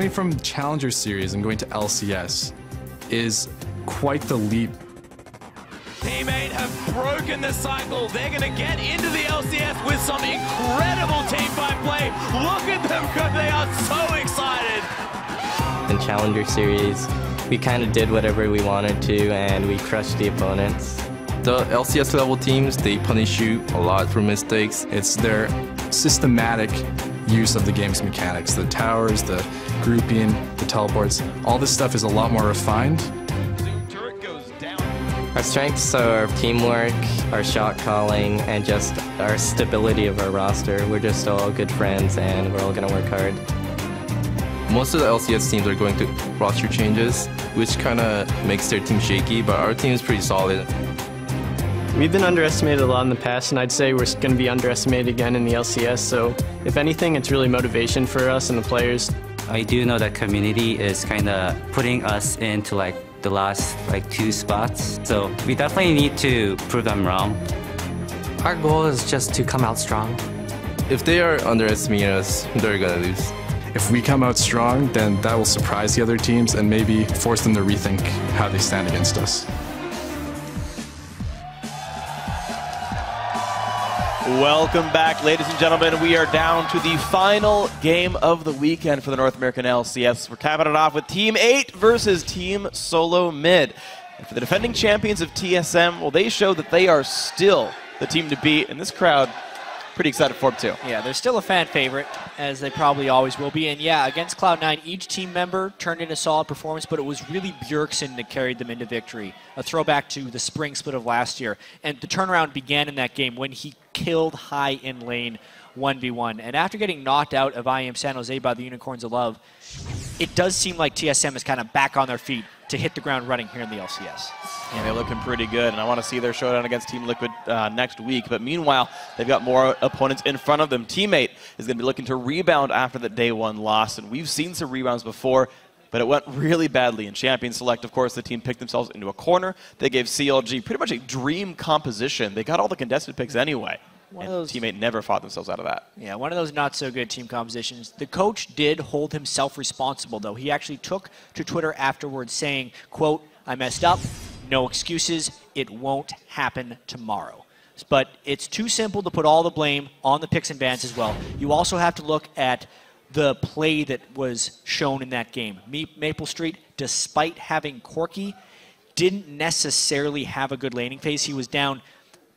Coming from Challenger Series and going to LCS is quite the leap. Teammate have broken the cycle. They're going to get into the LCS with some incredible teamfight play. Look at them go. They are so excited. In Challenger Series, we kind of did whatever we wanted to, and we crushed the opponents. The LCS level teams, they punish you a lot for mistakes. It's their systematic use of the game's mechanics. The towers, the grouping, the teleports, all this stuff is a lot more refined. Our strengths are teamwork, our shot calling, and just our stability of our roster. We're just all good friends, and we're all going to work hard. Most of the LCS teams are going through roster changes, which kind of makes their team shaky, but our team is pretty solid. We've been underestimated a lot in the past, and I'd say we're going to be underestimated again in the LCS, so if anything, it's really motivation for us and the players. I do know that community is kind of putting us into the last 2 spots, so we definitely need to prove them wrong. Our goal is just to come out strong. If they are underestimating us, they're gonna lose. If we come out strong, then that will surprise the other teams and maybe force them to rethink how they stand against us. Welcome back, ladies and gentlemen. We are down to the final game of the weekend for the North American LCS. We're capping it off with Team 8 versus Team Solo Mid. And for the defending champions of TSM, well, they showed that they are still the team to beat, and this crowd pretty excited for them too. Yeah, they're still a fan favorite, as they probably always will be. And yeah, against Cloud9, each team member turned in a solid performance, but it was really Bjergsen that carried them into victory. A throwback to the spring split of last year. And the turnaround began in that game when he killed high in lane 1v1. And after getting knocked out of IEM San Jose by the Unicorns of Love, it does seem like TSM is kind of back on their feet to hit the ground running here in the LCS. Yeah, they're looking pretty good, and I want to see their showdown against Team Liquid next week. But meanwhile, they've got more opponents in front of them. Teammate is going to be looking to rebound after the day 1 loss, and we've seen some rebounds before, but it went really badly. In Champion Select, of course, the team picked themselves into a corner. They gave CLG pretty much a dream composition. They got all the contested picks anyway. And Teammate never fought themselves out of that. Yeah, one of those not-so-good team compositions. The coach did hold himself responsible, though. He actually took to Twitter afterwards saying, quote, "I messed up, no excuses, it won't happen tomorrow." But it's too simple to put all the blame on the picks and bans as well. You also have to look at the play that was shown in that game. Maple Street, despite having Corki, didn't necessarily have a good laning phase. He was down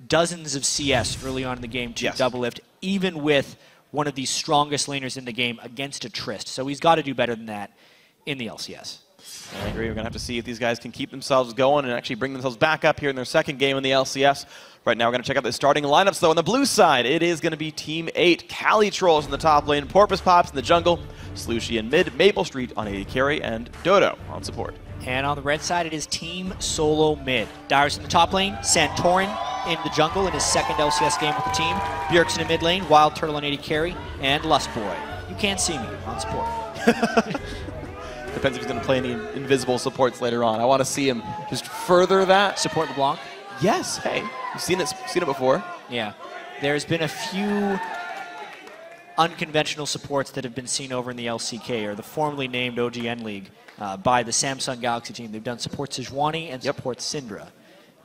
dozens of CS early on in the game to double lift, even with one of the strongest laners in the game against a Trist. So he's got to do better than that in the LCS. I agree. We're going to have to see if these guys can keep themselves going and actually bring themselves back up here in their second game in the LCS. Right now, we're going to check out the starting lineups, though. On the blue side, it is going to be Team 8. Cali Trolls in the top lane, Porpoise Pops in the jungle, Slushy in mid, Maple Street on AD carry, and Dodo on support. And on the red side, it is Team Solo Mid. Dyrus in the top lane, Santorin in the jungle in his second LCS game with the team, Bjergsen in mid lane, Wild Turtle on AD carry, and Lust Boy. You can't see me on support. Depends if he's going to play any invisible supports later on. I want to see him just further that. Support the block? Yes. Hey, you've seen it before. Yeah. There's been a few unconventional supports that have been seen over in the LCK, or the formerly named OGN League, by the Samsung Galaxy team. They've done support Sejuani and support Syndra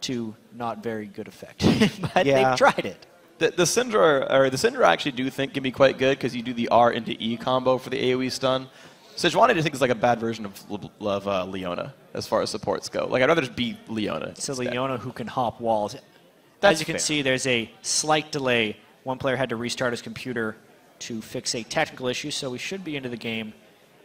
to not very good effect. But they've tried it. The Syndra I actually do think can be quite good because you do the R into E combo for the AoE stun. Sejuani I just think is like a bad version of Leona as far as supports go. Like, I'd rather just beat Leona. It's a Leona who can hop walls. As you can see, there's a slight delay. One player had to restart his computer to fix a technical issue, so we should be into the game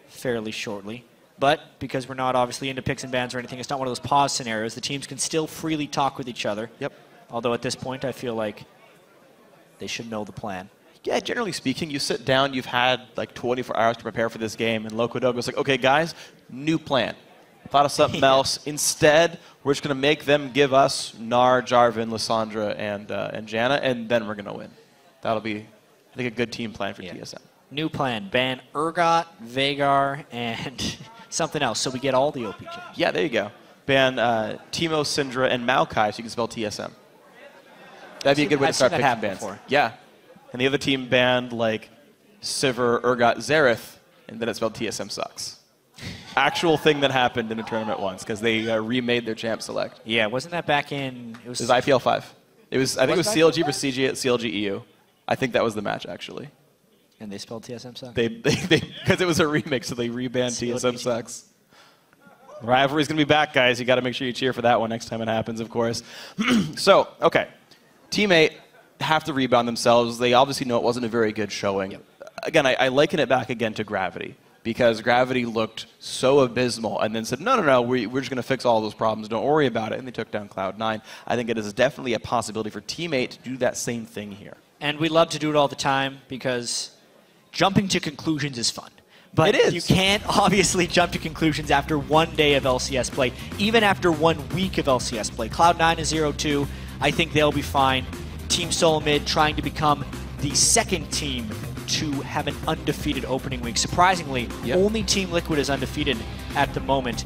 fairly shortly. But because we're not obviously into picks and bans or anything, it's not one of those pause scenarios. The teams can still freely talk with each other. Yep. Although at this point, I feel like they should know the plan. Yeah, generally speaking, you sit down, you've had like 24 hours to prepare for this game, and Locodogo's like, okay, guys, new plan. Thought of something else. Instead, we're just going to make them give us Gnar, Jarvan, Lissandra, and Janna, and then we're going to win. That'll be, I think, a good team plan for TSM. New plan. Ban Urgot, Veigar, and something else, so we get all the OP champs. Yeah, there you go. Ban Teemo, Syndra, and Maokai so you can spell TSM. That'd be a good way to start picking bans. Yeah. And the other team banned, like, Sivir, Urgot, Xerath, and then it spelled TSM sucks. Actual thing that happened in a tournament once because they remade their champ select. Yeah, wasn't that back in? It was IPL 5. It was. I think it was CLG versus CLG EU. I think that was the match actually. And they spelled TSM sucks. They because it was a remix, so they rebanned TSM sucks. Rivalry's gonna be back, guys. You got to make sure you cheer for that one next time it happens, of course. So, okay, teammate have to rebound themselves. They obviously know it wasn't a very good showing. Yep. Again, I liken it back again to Gravity because Gravity looked so abysmal and then said, no, we're just going to fix all those problems. Don't worry about it. And they took down Cloud9. I think it is definitely a possibility for teammate to do that same thing here. And we love to do it all the time because jumping to conclusions is fun. But it is. You can't obviously jump to conclusions after one day of LCS play, even after 1 week of LCS play. Cloud9 is 0-2. I think they'll be fine. Team Solomid trying to become the second team to have an undefeated opening week. Surprisingly, only Team Liquid is undefeated at the moment.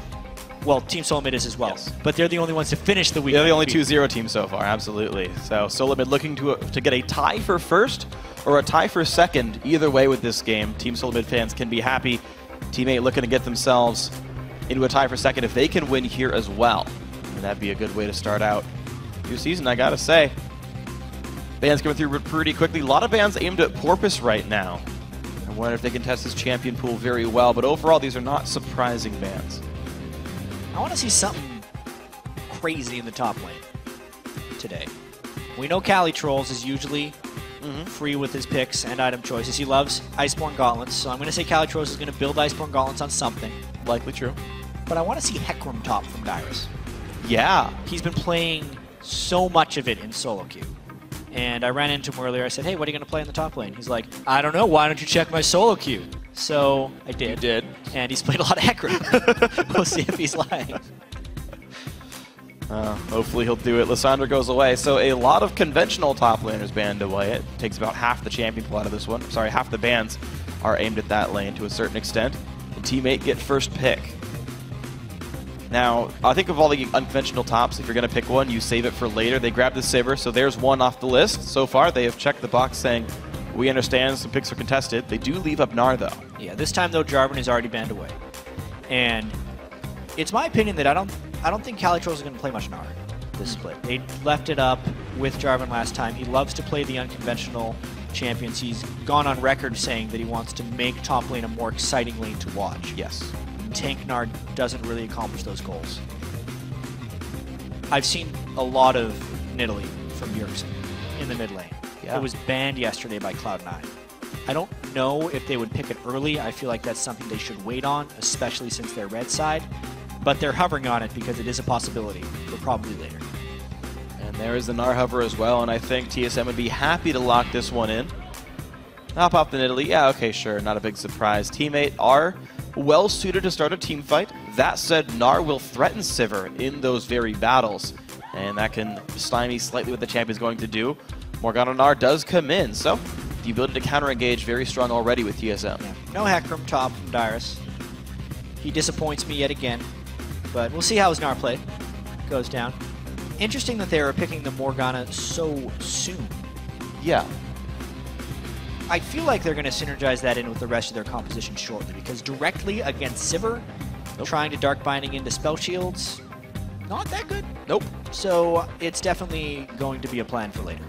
Well, Team Solomid is as well. Yes. But they're the only ones to finish the week. They're the only 2-0 team so far, absolutely. So Solomid looking to get a tie for first or a tie for second. Either way with this game, Team Solomid fans can be happy. Teammate looking to get themselves into a tie for second if they can win here as well. And that'd be a good way to start out your season, I gotta say. Bans coming through pretty quickly. A lot of bans aimed at Porpoise right now. I wonder if they can test this champion pool very well, but overall these are not surprising bans. I want to see something crazy in the top lane today. We know Cali Trolls is usually free with his picks and item choices. He loves Iceborne Gauntlets, so I'm going to say Cali Trolls is going to build Iceborne Gauntlets on something. Likely true. But I want to see Hecarim top from Dyrus. Yeah. He's been playing so much of it in solo queue. And I ran into him earlier. I said, hey, what are you going to play in the top lane? He's like, I don't know. Why don't you check my solo queue? So I did. You did. And he's played a lot of Hecarim. We'll see if he's lying. Hopefully he'll do it. Lissandra goes away. So a lot of conventional top laners banned away. It takes about half the champion pool out of this one. Sorry, half the bans are aimed at that lane to a certain extent. The teammate get first pick. Now, I think of all the unconventional tops, if you're going to pick one, you save it for later. They grab the Sivir, so there's one off the list. So far, they have checked the box saying, we understand some picks are contested. They do leave up Gnar, though. Yeah, this time, though, Jarvan is already banned away. And it's my opinion that I don't think Cali Trolls is going to play much Gnar this split. They left it up with Jarvan last time. He loves to play the unconventional champions. He's gone on record saying that he wants to make top lane a more exciting lane to watch. Yes. Tank Gnar doesn't really accomplish those goals. I've seen a lot of Nidalee from Bjergsen in the mid lane. Yeah. It was banned yesterday by Cloud9. I don't know if they would pick it early. I feel like that's something they should wait on, especially since they're red side. But they're hovering on it because it is a possibility for probably later. And there is the Gnar hover as well, and I think TSM would be happy to lock this one in. Hop off the Nidalee. Yeah, okay, sure. Not a big surprise. Teammate are well suited to start a team fight. That said, Gnar will threaten Sivir in those very battles, and that can stymie slightly what the champion's going to do. Morgana Gnar does come in, so the ability to counter-engage very strong already with TSM. Yeah. No Hecarim top from Dyrus. He disappoints me yet again, but we'll see how his Gnar play goes down. Interesting that they are picking the Morgana so soon. Yeah. I feel like they're going to synergize that in with the rest of their composition shortly, because directly against Sivir, trying to Dark Binding into spell shields, not that good. Nope. So it's definitely going to be a plan for later.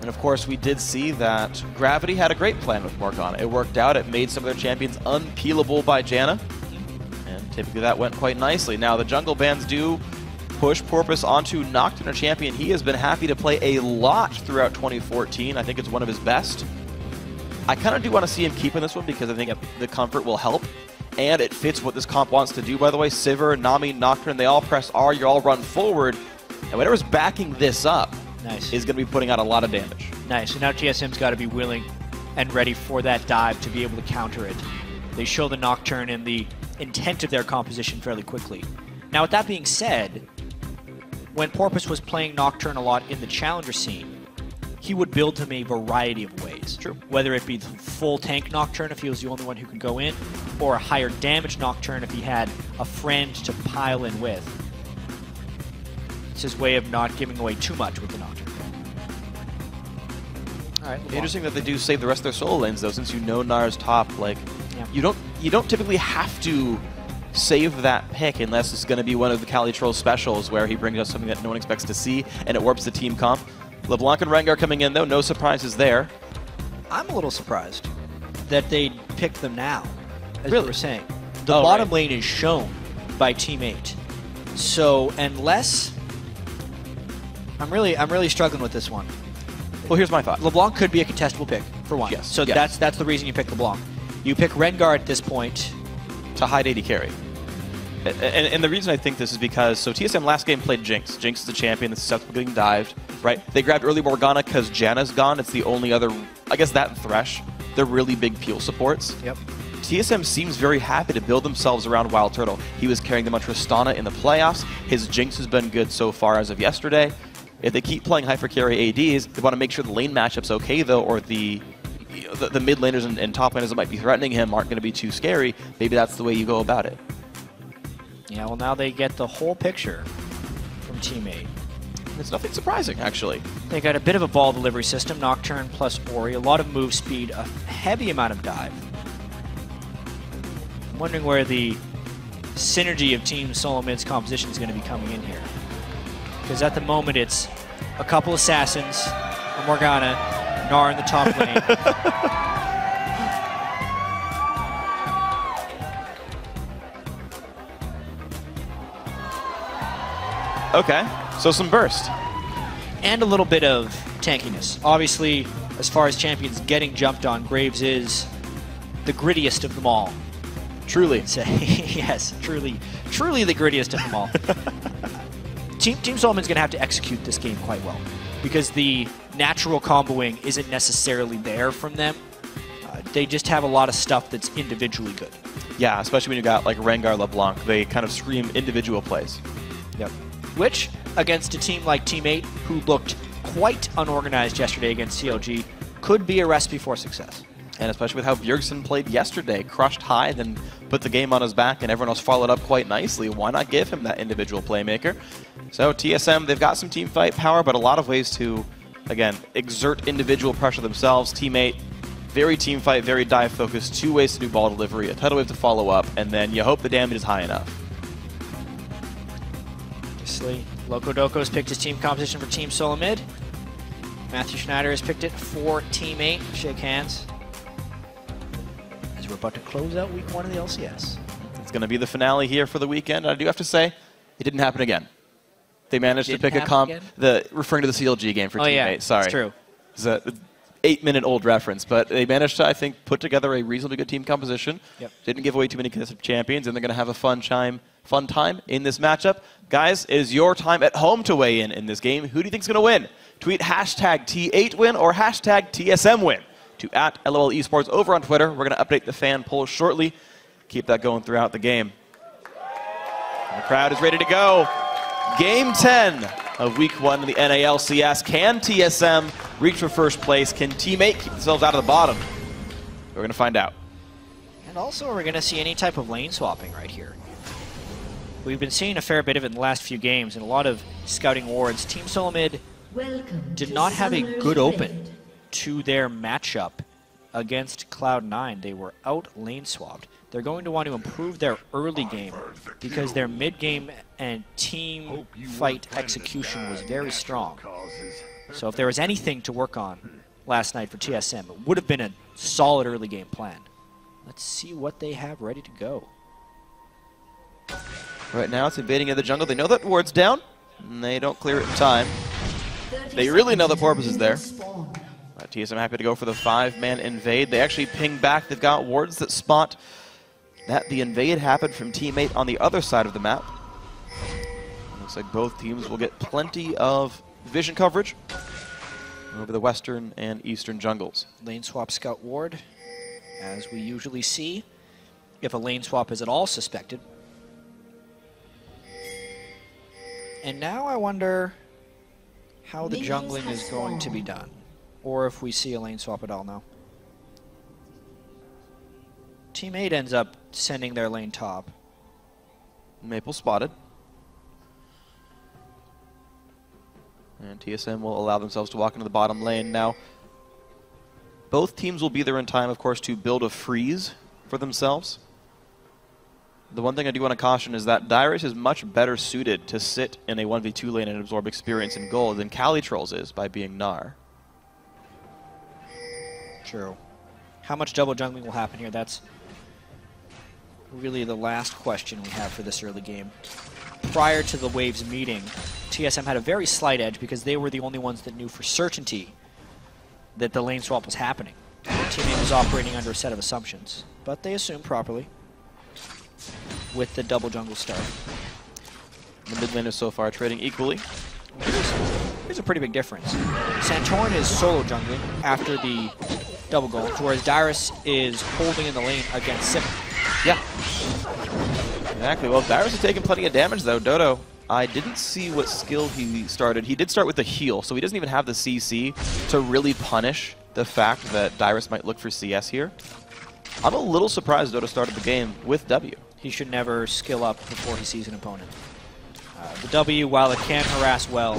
And of course, we did see that Gravity had a great plan with Morgana. It worked out. It made some of their champions unpeelable by Janna. And typically that went quite nicely. Now, the jungle bans do push Porpoise onto Nocturne, a champion he has been happy to play a lot throughout 2014. I think it's one of his best. I kind of do want to see him keep in this one because I think the comfort will help. And it fits what this comp wants to do, by the way. Sivir, Nami, Nocturne, they all press R, you all run forward. And whatever's backing this up is going to be putting out a lot of damage. Nice. So now TSM's got to be willing and ready for that dive to be able to counter it. They show the Nocturne and the intent of their composition fairly quickly. Now, with that being said, when Porpoise was playing Nocturne a lot in the challenger scene, he would build him a variety of ways. True. Whether it be the full tank Nocturne if he was the only one who could go in, or a higher damage Nocturne if he had a friend to pile in with. It's his way of not giving away too much with the Nocturne. All right, LeBlanc. Interesting that they do save the rest of their solo lanes though, since you know Nar's top. Like, Yeah. you don't typically have to save that pick unless it's going to be one of the Cali Troll specials where he brings us something that no one expects to see and it warps the team comp. LeBlanc and Rengar coming in though, no surprises there. I'm a little surprised that they picked them now, as Really? you were saying. The Oh, bottom right. lane is shown by Team 8. So unless I'm really struggling with this one. Well, here's my thought. LeBlanc could be a contestable pick, for one. Yes, So yes. that's the reason you pick LeBlanc. You pick Rengar at this point. To hide AD carry. And the reason I think this is because, so TSM last game played Jinx. Jinx is the champion that's susceptible to getting dived, right? They grabbed early Morgana because Janna's gone. It's the only other, I guess that and Thresh. They're really big peel supports. Yep. TSM seems very happy to build themselves around Wild Turtle. He was carrying them on Tristana in the playoffs. His Jinx has been good so far as of yesterday. If they keep playing hyper carry ADs, they want to make sure the lane matchup's okay though, or the mid laners and top laners that might be threatening him aren't going to be too scary. Maybe that's the way you go about it. Yeah, well now they get the whole picture from Team 8. It's nothing surprising, actually. They got a bit of a ball delivery system, Nocturne plus Ori, a lot of move speed, a heavy amount of dive. I'm wondering where the synergy of Team Solo Mid's composition is going to be coming in here. Because at the moment it's a couple Assassins, a Morgana, Gnar in the top lane. Okay, so some burst. And a little bit of tankiness. Obviously, as far as champions getting jumped on, Graves is the grittiest of them all. Truly. Say yes, truly the grittiest of them all. Team Solomon's going to have to execute this game quite well because the natural comboing isn't necessarily there from them. They just have a lot of stuff that's individually good. Yeah, especially when you got like Rengar, LeBlanc. They kind of scream individual plays. Yep. Which, against a team like Team 8, who looked quite unorganized yesterday against CLG, could be a recipe for success. And especially with how Bjergsen played yesterday, crushed high, then put the game on his back, and everyone else followed up quite nicely. Why not give him that individual playmaker? So TSM, they've got some team fight power, but a lot of ways to, again, exert individual pressure themselves. Team 8, very team fight, very dive focused, 2 ways to do ball delivery, a tidal wave to follow up, and then you hope the damage is high enough. Obviously, Loco Doco's picked his team composition for Team Solo Mid. Matthew Schneider has picked it for Team 8. Shake hands. As we're about to close out week 1 of the LCS. It's going to be the finale here for the weekend. I do have to say, it didn't happen again. They managed to pick a comp, referring to the CLG game for Team 8. Sorry. That's true. It's a 8-minute-old reference, but they managed to, I think, put together a reasonably good team composition. Yep. Didn't give away too many contested champions, and they're going to have a fun time in this matchup. Guys, it is your time at home to weigh in this game. Who do you think is going to win? Tweet hashtag T8win or hashtag TSMwin to @LOL Esports over on Twitter. We're going to update the fan poll shortly. Keep that going throughout the game. And the crowd is ready to go. Game 10 of Week 1 of the NALCS. Can TSM reach for first place? Can Team 8 keep themselves out of the bottom? We're going to find out. And also, are we going to see any type of lane swapping right here? We've been seeing a fair bit of it in the last few games and a lot of scouting awards. Team Solo Mid did not have a good open to their matchup against Cloud9. They were out lane swapped. They're going to want to improve their early game because their mid game and team fight execution was very strong. So if there was anything to work on last night for TSM, it would have been a solid early game plan. Let's see what they have ready to go. Right now it's invading in the jungle. They know that ward's down, and they don't clear it in time. They really know the porpoise is there. TSM happy to go for the 5-man invade. They actually ping back. They've got wards that spot that the invade happened from Team 8 on the other side of the map. Looks like both teams will get plenty of vision coverage over the western and eastern jungles. Lane swap scout ward, as we usually see, if a lane swap is at all suspected. And now I wonder how the jungling is going to be done, or if we see a lane swap at all now. Team 8 ends up sending their lane top. Maple spotted. And TSM will allow themselves to walk into the bottom lane. Now, Both teams will be there in time, of course, to build a freeze for themselves. The one thing I do want to caution is that Dyrus is much better suited to sit in a 1v2 lane and absorb experience and gold than Calitrolls is by being Gnar. True. How much double jungling will happen here? That's really the last question we have for this early game. Prior to the Waves meeting, TSM had a very slight edge because they were the only ones that knew for certainty that the lane swap was happening. Teammate was operating under a set of assumptions, but they assumed properly with the double jungle start. The mid laners so far trading equally. Here's a pretty big difference. Santorin is solo jungling after the double gold, whereas Dyrus is holding in the lane against Sip. Yeah. Exactly. Well, Dyrus is taking plenty of damage, though. Dodo, I didn't see what skill he started. He did start with the heal, so he doesn't even have the CC to really punish the fact that Dyrus might look for CS here. I'm a little surprised Dodo started the game with W. He should never skill up before he sees an opponent. The W, while it can harass well,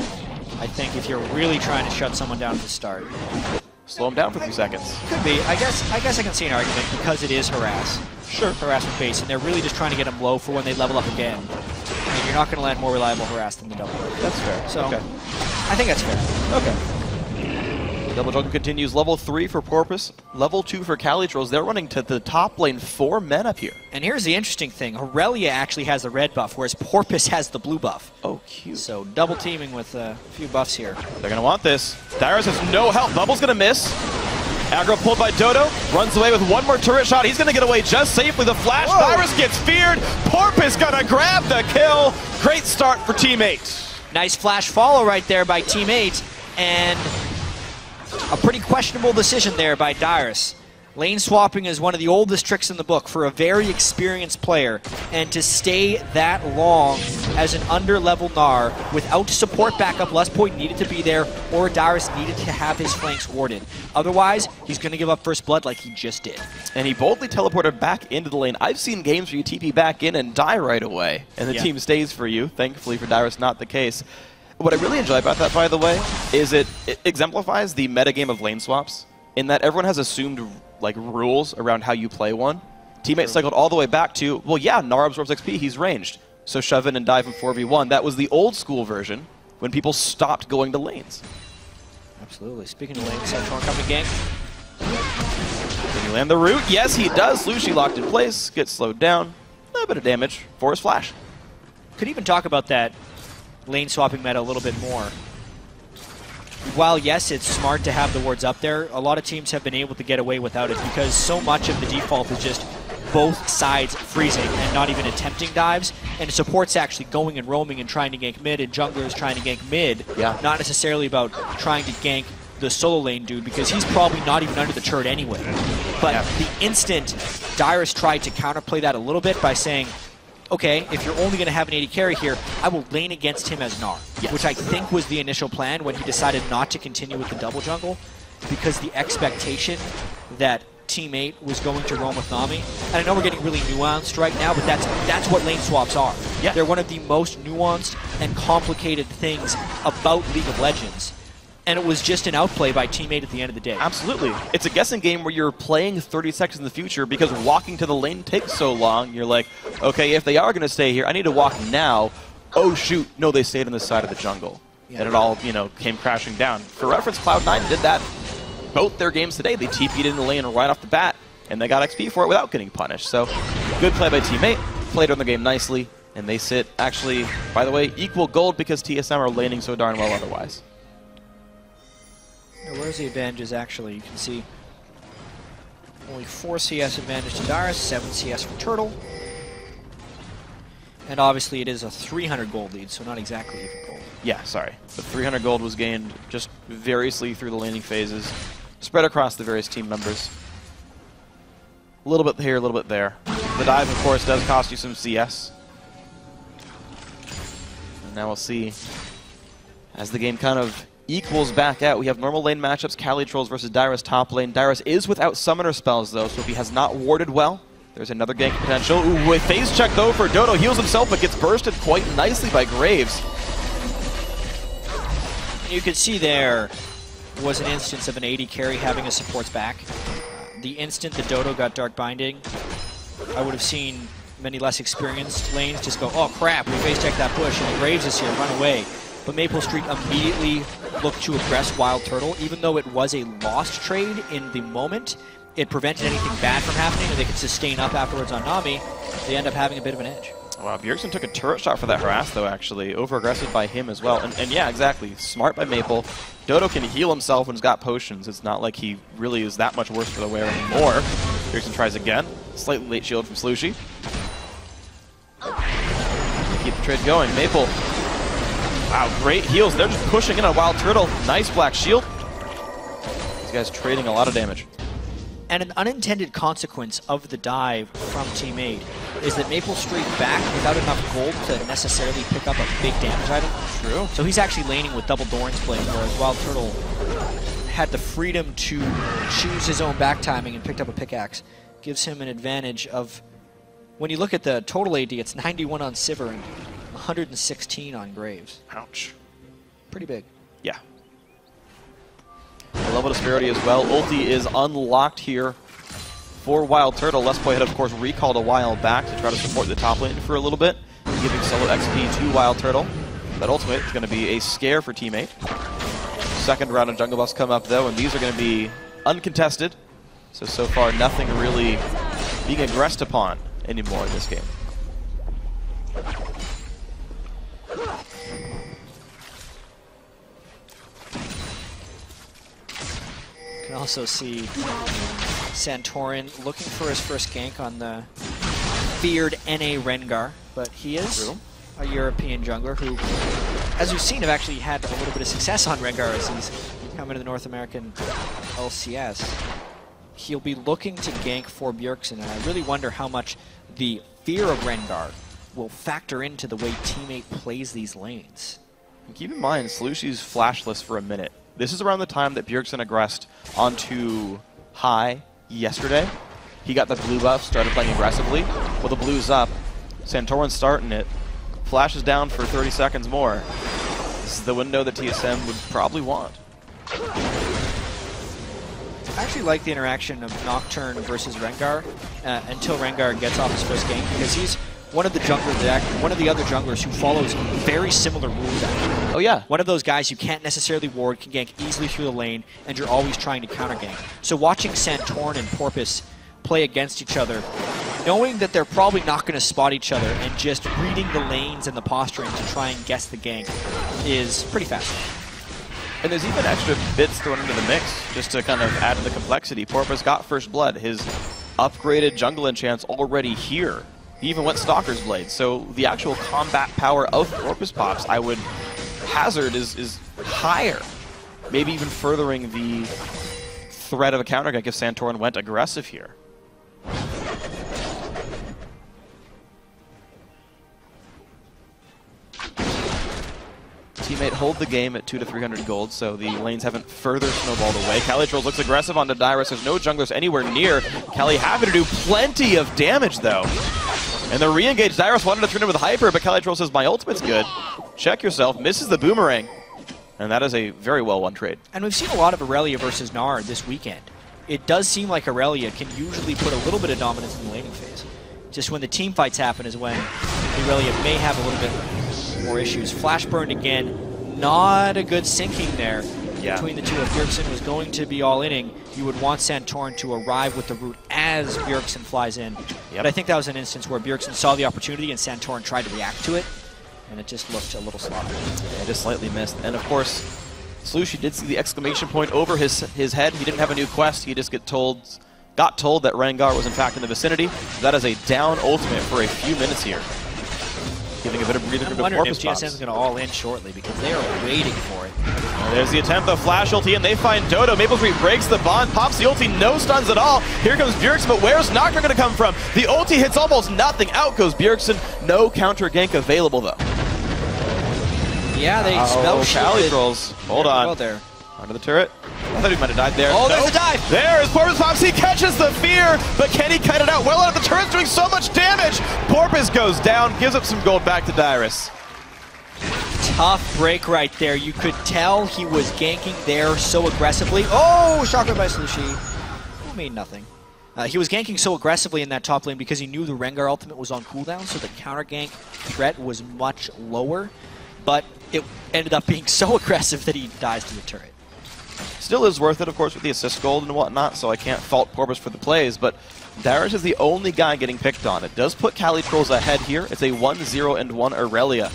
I think if you're really trying to shut someone down at the start, slow him down for a few seconds. Could be. I guess I can see an argument because it is harass. Sure. Harassment base, and they're really just trying to get him low for when they level up again. And you're not going to land more reliable harass than the double. That's fair. So, okay. I think that's fair. Okay. Double jungle continues. Level 3 for Porpoise, level 2 for Calitrolls. They're running to the top lane, 4 men up here. And here's the interesting thing. Aurelia actually has the red buff, whereas Porpoise has the blue buff. Oh, cute. So double teaming with a few buffs here. They're going to want this. Dyrus has no health. Bubble's going to miss. Aggro pulled by Dodo. Runs away with one more turret shot. He's going to get away just safely. The flash. Whoa. Dyrus gets feared. Porpoise going to grab the kill. Great start for Teammate. Nice flash follow right there by Teammate. And a pretty questionable decision there by Dyrus. Lane swapping is one of the oldest tricks in the book for a very experienced player, and to stay that long as an under-level Gnar without support backup, Lustpoint needed to be there, or Dyrus needed to have his flanks warded. Otherwise, he's going to give up first blood like he just did. And he boldly teleported back into the lane. I've seen games where you TP back in and die right away, and the team stays for you. Thankfully for Dyrus, not the case. What I really enjoy about that, by the way, is it exemplifies the metagame of lane swaps, in that everyone has assumed like rules around how you play one. Teammate cycled all the way back to, well, yeah, Gnar absorbs XP, he's ranged. So shove in and dive in 4v1. That was the old school version when people stopped going to lanes. Absolutely. Speaking of lanes, Santorin coming gank. Can he land the root? Yes, he does. Lucy locked in place, gets slowed down. A little bit of damage for his flash. Could even talk about that lane swapping meta a little bit more. While yes, it's smart to have the wards up there, a lot of teams have been able to get away without it because so much of the default is just both sides freezing and not even attempting dives, and support's actually going and roaming and trying to gank mid, and junglers trying to gank mid, not necessarily about trying to gank the solo lane dude because he's probably not even under the turret anyway. But the instant Dyrus tried to counterplay that a little bit by saying, okay, if you're only going to have an 80 carry here, I will lane against him as Gnar, which I think was the initial plan when he decided not to continue with the double jungle, because the expectation that Teammate was going to roam with Nami, and I know we're getting really nuanced right now, but that's what lane swaps are. They're one of the most nuanced and complicated things about League of Legends. And it was just an outplay by Teammate at the end of the day. Absolutely. It's a guessing game where you're playing 30 seconds in the future because walking to the lane takes so long. You're like, okay, if they are going to stay here, I need to walk now. Oh, shoot. No, they stayed on the side of the jungle. And it all, came crashing down. For reference, Cloud9 did that both their games today. They TP'd in the lane right off the bat, and they got XP for it without getting punished. So, good play by Teammate. Played on the game nicely, and they sit, actually, by the way, equal gold because TSM are laning so darn well otherwise. Now, where's the advantages actually? You can see only 4 CS advantage to Dyrus, 7 CS for Turtle. And obviously it is a 300 gold lead, so not exactly even gold. Yeah, sorry. The 300 gold was gained just variously through the laning phases, spread across the various team members. A little bit here, a little bit there. The dive, of course, does cost you some CS. And now we'll see as the game kind of equals back out. We have normal lane matchups, Calitrolls versus Dyrus top lane. Dyrus is without summoner spells, though, so if he has not warded well, there's another gank potential. Ooh, with phase check, though, for Dodo. Heals himself, but gets bursted quite nicely by Graves. You can see there, was an instance of an AD carry having his supports back. The instant the Dodo got Dark Binding, I would have seen many less experienced lanes just go, oh crap, we face check that push, and Graves is here, run away. But Maple Street immediately looked to aggress Wild Turtle, even though it was a lost trade in the moment. It prevented anything bad from happening, and they could sustain up afterwards on Nami. They end up having a bit of an edge. Wow, Bjergsen took a turret shot for that harass, though, actually. Over-aggressive by him as well. And yeah, exactly. Smart by Maple. Dodo can heal himself when he's got potions. It's not like he really is that much worse for the wear anymore. Bjergsen tries again. Slightly late shield from Slushy. Keep the trade going. Maple. Wow, great heals. They're just pushing in on Wild Turtle. Nice black shield. These guys trading a lot of damage. And an unintended consequence of the dive from Team 8 is that Maple Street back without enough gold to necessarily pick up a big damage item. True. So he's actually laning with double Doran's Blade, whereas Wild Turtle had the freedom to choose his own back timing and picked up a pickaxe. Gives him an advantage of, when you look at the total AD, it's 91 on Sivir and 116 on Graves. Ouch. Pretty big. Yeah. A level disparity as well. Ulti is unlocked here for Wild Turtle. Lespoy had, of course, recalled a while back to try to support the top lane for a little bit, giving solo XP to Wild Turtle. That ultimate is going to be a scare for Team 8. Second round of jungle buffs come up, though, and these are going to be uncontested. So far, nothing really being aggressed upon anymore in this game. You can also see Santorin looking for his first gank on the feared NA Rengar, but he is a European jungler who, as we've seen, have actually had a little bit of success on Rengar as he's come into the North American LCS. He'll be looking to gank for Bjergsen, and I really wonder how much the fear of Rengar will factor into the way Team 8 plays these lanes. And keep in mind, Slushy's flashless for a minute. This is around the time that Bjergsen aggressed onto High yesterday. He got the blue buff, started playing aggressively. Well, the blue's up. Santorin's starting it. Flash is down for 30 seconds more. This is the window that TSM would probably want. I actually like the interaction of Nocturne versus Rengar until Rengar gets off his first game, because he's one of the other junglers who follows very similar rules actually. Oh yeah. One of those guys you can't necessarily ward, can gank easily through the lane, and you're always trying to counter gank. So watching Santorin and Porpoise play against each other, knowing that they're probably not going to spot each other, and just reading the lanes and the posturing to try and guess the gank is pretty fascinating. And there's even extra bits thrown into the mix just to kind of add to the complexity. Porpoise got first blood. His upgraded jungle enchant's already here. He even went Stalker's Blade. So the actual combat power of Porpoise Pops, I would hazard, is higher. Maybe even furthering the threat of a counter gank if Santorin went aggressive here. Teammate hold the game at 200 to 300 gold, so the lanes haven't further snowballed away. Calitrolls looks aggressive onto Dyrus. There's no junglers anywhere near. Cali having to do plenty of damage, though. And the re-engage, Dyrus wanted to turn in with Hyper, but Calitroll says, my ultimate's good. Check yourself, misses the boomerang. And that is a very well-won trade. And we've seen a lot of Aurelia versus Nard this weekend. It does seem like Aurelia can usually put a little bit of dominance in the laning phase. Just when the team fights happen is when Aurelia may have a little bit more issues. Flash burned again, not a good syncing there between the two. If Bjergsen was going to be all-inning, you would want Santorin to arrive with the root as Bjergsen flies in. But I think that was an instance where Bjergsen saw the opportunity and Santorin tried to react to it, and it just looked a little sloppy. Yeah, just slightly missed. And of course, Slushy did see the exclamation point over his head. He didn't have a new quest. He just got told that Rengar was in fact in the vicinity. That is a down ultimate for a few minutes here. Giving a bit of breathing room to Porpoise Pops. TSM is going to all in shortly because they are waiting for it. There's the attempt, the flash ulti, and they find Dodo. Maple Street breaks the bond, pops the ulti, no stuns at all. Here comes Bjergsen, but where's Nocturne going to come from? The ulti hits almost nothing. Out goes Bjergsen. No counter gank available, though. Yeah, they spell Calitrolls. Hold on. Well there. Under the turret. I thought he might have died there. Oh, there's a dive! There is Porpoise Pops. He catches the fear, but can he cut it out? Well out of the turret's doing so much damage. Porpoise goes down, gives up some gold back to Dyrus. Tough break right there. You could tell he was ganking there so aggressively. Oh, shocker by Slushi. Who made nothing. He was ganking so aggressively in that top lane because he knew the Rengar ultimate was on cooldown, so the counter gank threat was much lower. But it ended up being so aggressive that he dies to the turret. Still is worth it, of course, with the assist gold and whatnot, so I can't fault Porpoise for the plays, but Darius is the only guy getting picked on. It does put Calitrolls ahead here. It's a 1-0-1 Aurelia.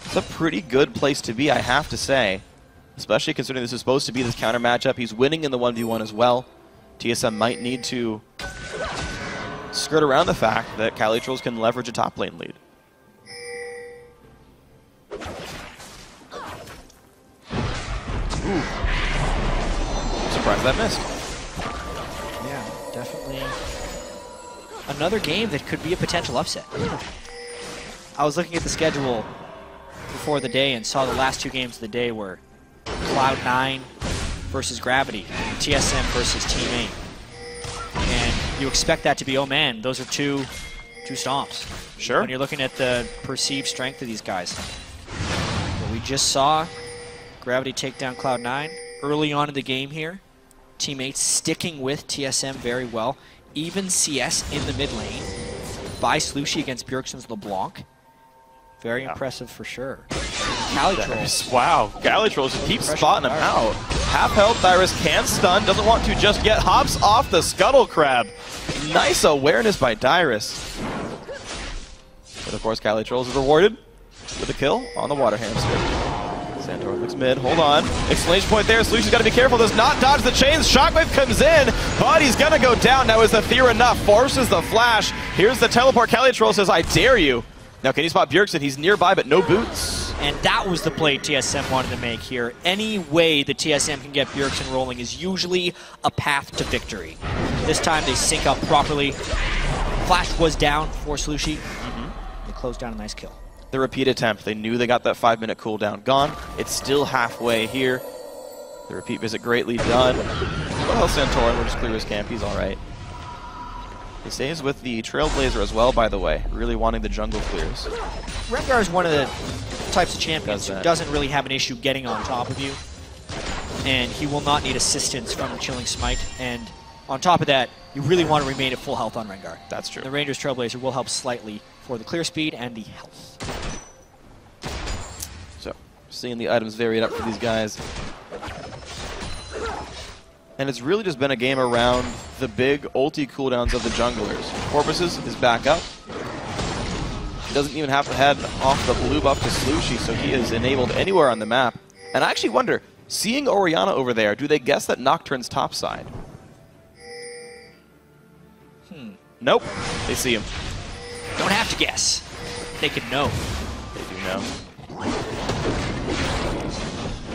It's a pretty good place to be, I have to say, especially considering this is supposed to be this counter matchup. He's winning in the 1v1 as well. TSM might need to skirt around the fact that Calitrolls can leverage a top lane lead. Ooh. I'm surprised that missed. Yeah, definitely another game that could be a potential upset. I was looking at the schedule before the day and saw the last 2 games of the day were Cloud9 versus Gravity, TSM versus Team 8. And you expect that to be, oh man, those are two stomps. Sure. When you're looking at the perceived strength of these guys. But we just saw Gravity take down Cloud9 early on in the game here. Team 8 sticking with TSM very well. Even CS in the mid lane by Slushi against Bjergsen's LeBlanc. Very impressive for sure. Calitrolls. Wow, Calitrolls just keeps spotting him out. Half health, Dyrus can stun, doesn't want to just yet, hops off the Scuttle Crab. Nice awareness by Dyrus. But of course, Calitrolls is rewarded with a kill on the Water Hamster. Santorin looks mid, hold on. Exclamation point there, Slushi's got to be careful, does not dodge the chains. Shockwave comes in, but he's going to go down. Now is the Fear enough? Forces the flash. Here's the teleport. Calitroll says, I dare you. Now can he spot Bjergsen? He's nearby, but no boots. And that was the play TSM wanted to make here. Any way the TSM can get Bjergsen rolling is usually a path to victory. This time they sync up properly. Flash was down for Slushi. They closed down a nice kill. The repeat attempt. They knew they got that 5-minute cooldown gone. It's still halfway here. The repeat visit greatly done. Well, Santorin will just clear his camp. He's all right. He stays with the Trailblazer as well, by the way, really wanting the jungle clears. Rengar is one of the types of champions who doesn't really have an issue getting on top of you. And he will not need assistance from the Chilling Smite. And on top of that, you really want to remain at full health on Rengar. That's true. The Ranger's Trailblazer will help slightly for the clear speed and the health. So, seeing the items varied up for these guys. And it's really just been a game around the big ulti cooldowns of the junglers. Porpoises is back up. He doesn't even have to head off the blue buff to Slushi, so he is enabled anywhere on the map. And I actually wonder, seeing Orianna over there, do they guess that Nocturne's topside? Nope. They see him. Don't have to guess. They can know. They do know.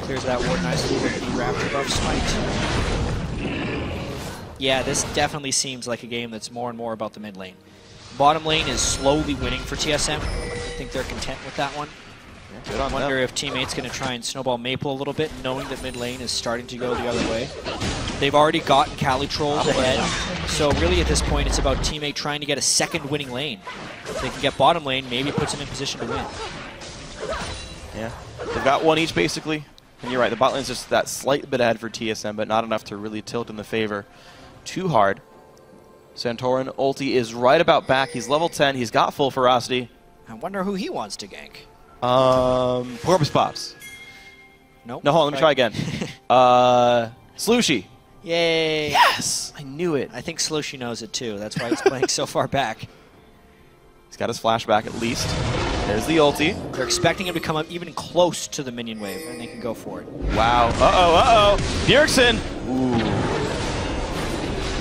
Clears that ward nicely with the Raptor buff Smite. Yeah, this definitely seems like a game that's more and more about the mid lane. Bottom lane is slowly winning for TSM. I think they're content with that one. Good on I wonder them. if Teammate's going to try and snowball Maple a little bit, knowing that mid lane is starting to go the other way. They've already gotten Calitrolls ahead, so really at this point it's about Teammate trying to get a second winning lane. If they can get bottom lane, maybe it puts them in position to win. Yeah, they've got one each basically. And you're right, the bot lane's just that slight bit ahead for TSM, but not enough to really tilt in the favor too hard. Santorin ulti is right about back. He's level 10. He's got full ferocity. I wonder who he wants to gank. Porpoise Pops. Nope. No, hold on, let me try again. Slushi. Yay! Yes! I knew it. I think Slushi knows it too. That's why he's playing so far back. He's got his flashback at least. There's the ulti. They're expecting him to come up even close to the minion wave, and they can go for it. Wow. Uh-oh. Bjergsen. Ooh.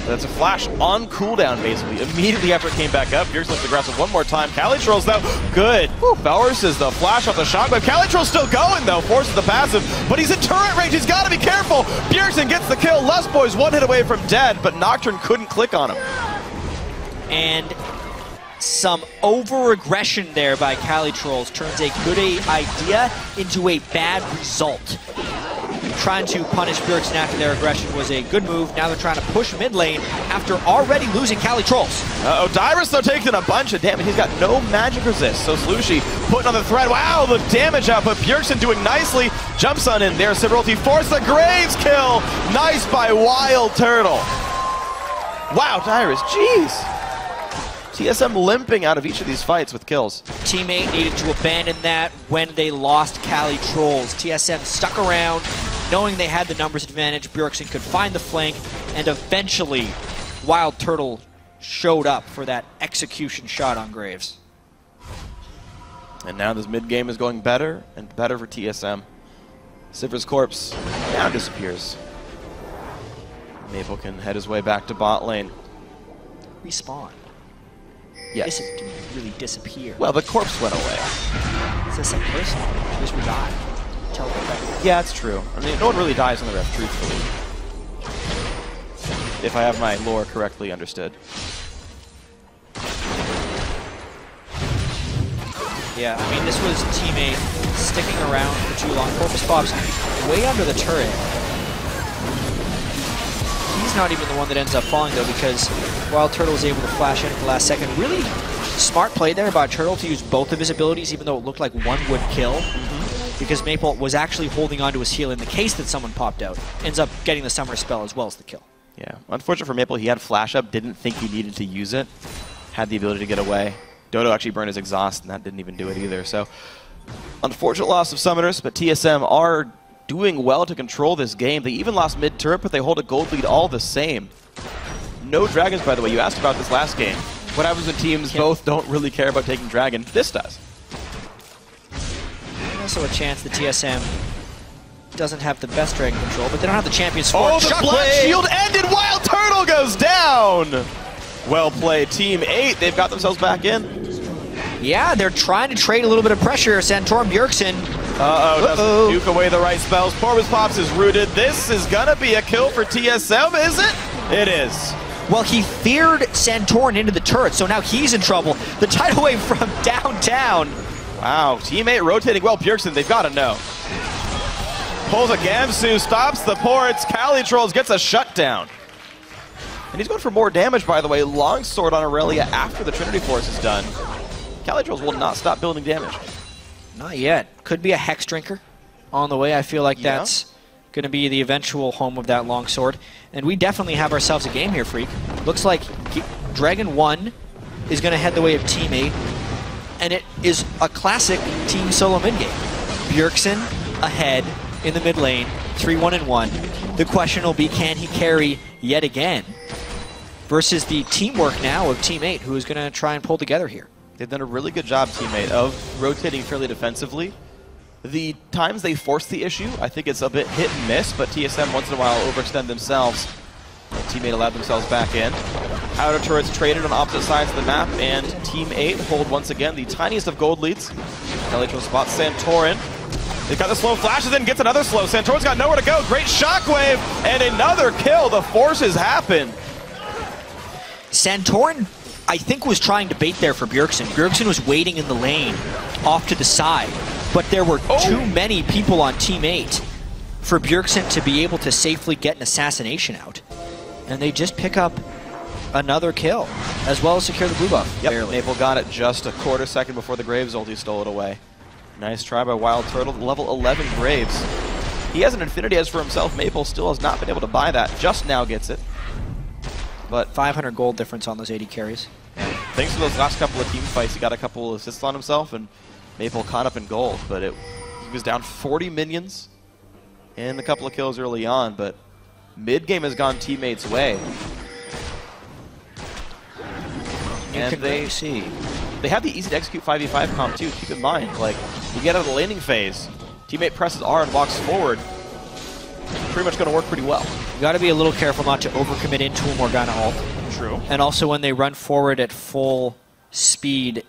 That's a flash on cooldown, basically. Immediately after it came back up, Bjergsen looks aggressive one more time. Calitroll's though, good. Forces the flash off the shockwave. Calitroll's still going though, forces the passive, but he's in turret range. He's got to be careful. Bjergsen gets the kill. Lust Boy's one hit away from dead, but Nocturne couldn't click on him. And some over-aggression there by Calitrolls turns a good idea into a bad result. trying to punish Bjergsen after their aggression was a good move. Now they're trying to push mid lane after already losing Cali Trolls. Uh-oh, Dyrus though taking a bunch of damage. He's got no magic resist, so Slushy putting on the thread. Wow, the damage output. Bjergsen doing nicely. Jumps on in there. Civility forced the Graves kill. Nice by Wild Turtle. Wow, Dyrus, jeez. TSM limping out of each of these fights with kills. Teammate needed to abandon that when they lost Cali Trolls. TSM stuck around, knowing they had the numbers advantage. Bjergsen could find the flank, and eventually Wild Turtle showed up for that execution shot on Graves. And now this mid game is going better and better for TSM. Sivir's corpse now disappears. Maple can head his way back to bot lane. Respawn. Yes. Isn't really disappear. Well, the corpse went away. It's just like personal. Just we die. Yeah, it's true. I mean, no one really dies on the ref, truthfully. If I have my lore correctly understood. Yeah, I mean, this was teammate sticking around for too long. Corpus Pop's way under the turret. He's not even the one that ends up falling, though, because Wild Turtle was able to flash in at the last second. Really smart play there by Turtle to use both of his abilities, even though it looked like one would kill. Because Maple was actually holding onto his heal in the case that someone popped out. Ends up getting the summer spell as well as the kill. Yeah, unfortunate for Maple, he had flash up, didn't think he needed to use it. Had the ability to get away. Dodo actually burned his exhaust, and that didn't even do it either. So, unfortunate loss of summoners, but TSM are doing well to control this game. They even lost mid-turret, but they hold a gold lead all the same. No dragons, by the way. You asked about this last game. What happens when teams both don't really care about taking dragon? This does. Also a chance that TSM doesn't have the best dragon control, but they don't have the champions for it. Oh, the Black Shield ended! Wild Turtle goes down! Well played, Team 8. They've got themselves back in. Yeah, they're trying to trade a little bit of pressure. Santorum Bjergsen. Doesn't duke away the right spells. Corvus Pops is rooted. This is gonna be a kill for TSM, is it? It is. Well, he feared Santorin into the turret, so now he's in trouble. The tidal wave from downtown. Wow, teammate rotating well. Bjergsen, they've got to know. Pulls a Gamsu, stops the ports. Cali Trolls gets a shutdown. And he's going for more damage, by the way. Longsword on Aurelia after the Trinity Force is done. Cali Trolls will not stop building damage. Not yet. Could be a Hex Drinker on the way. I feel like that's going to be the eventual home of that longsword. And we definitely have ourselves a game here, Freak. Looks like Dragon 1 is going to head the way of Team 8. And it is a classic team solo mid game. Bjergsen ahead in the mid lane, 3-1-1. The question will be, can he carry yet again? Versus the teamwork now of Team 8, who is going to try and pull together here. They've done a really good job, Team 8, of rotating fairly defensively. The times they force the issue, I think it's a bit hit and miss, but TSM once in a while overextend themselves. Team 8 allowed themselves back in. Outer turrets traded on opposite sides of the map, and Team 8 hold once again the tiniest of gold leads. LHO spots Santorin. They've got the slow flashes in, gets another slow. Santorin's got nowhere to go. Great shockwave, and another kill. The forces happen. Santorin, I think, was trying to bait there for Bjergsen. Bjergsen was waiting in the lane off to the side, but there were too many people on Team 8 for Bjergsen to be able to safely get an assassination out. And they just pick up another kill, as well as secure the blue buff. Yep, Maple got it just a quarter second before the Graves ulti stole it away. Nice try by Wild Turtle, level 11 Graves. He has an Infinity Edge for himself. Maple still has not been able to buy that, just now gets it. But 500 gold difference on those 80 carries. Thanks to those last couple of team fights, he got a couple of assists on himself, and Maple caught up in gold. But he was down 40 minions and a couple of kills early on, but mid-game has gone teammates' way. And they have the easy to execute 5v5 comp too. Keep in mind, like, you get out of the laning phase, teammate presses R and walks forward, pretty much going to work pretty well. You got to be a little careful not to overcommit into a Morgana ult. True. And also when they run forward at full speed,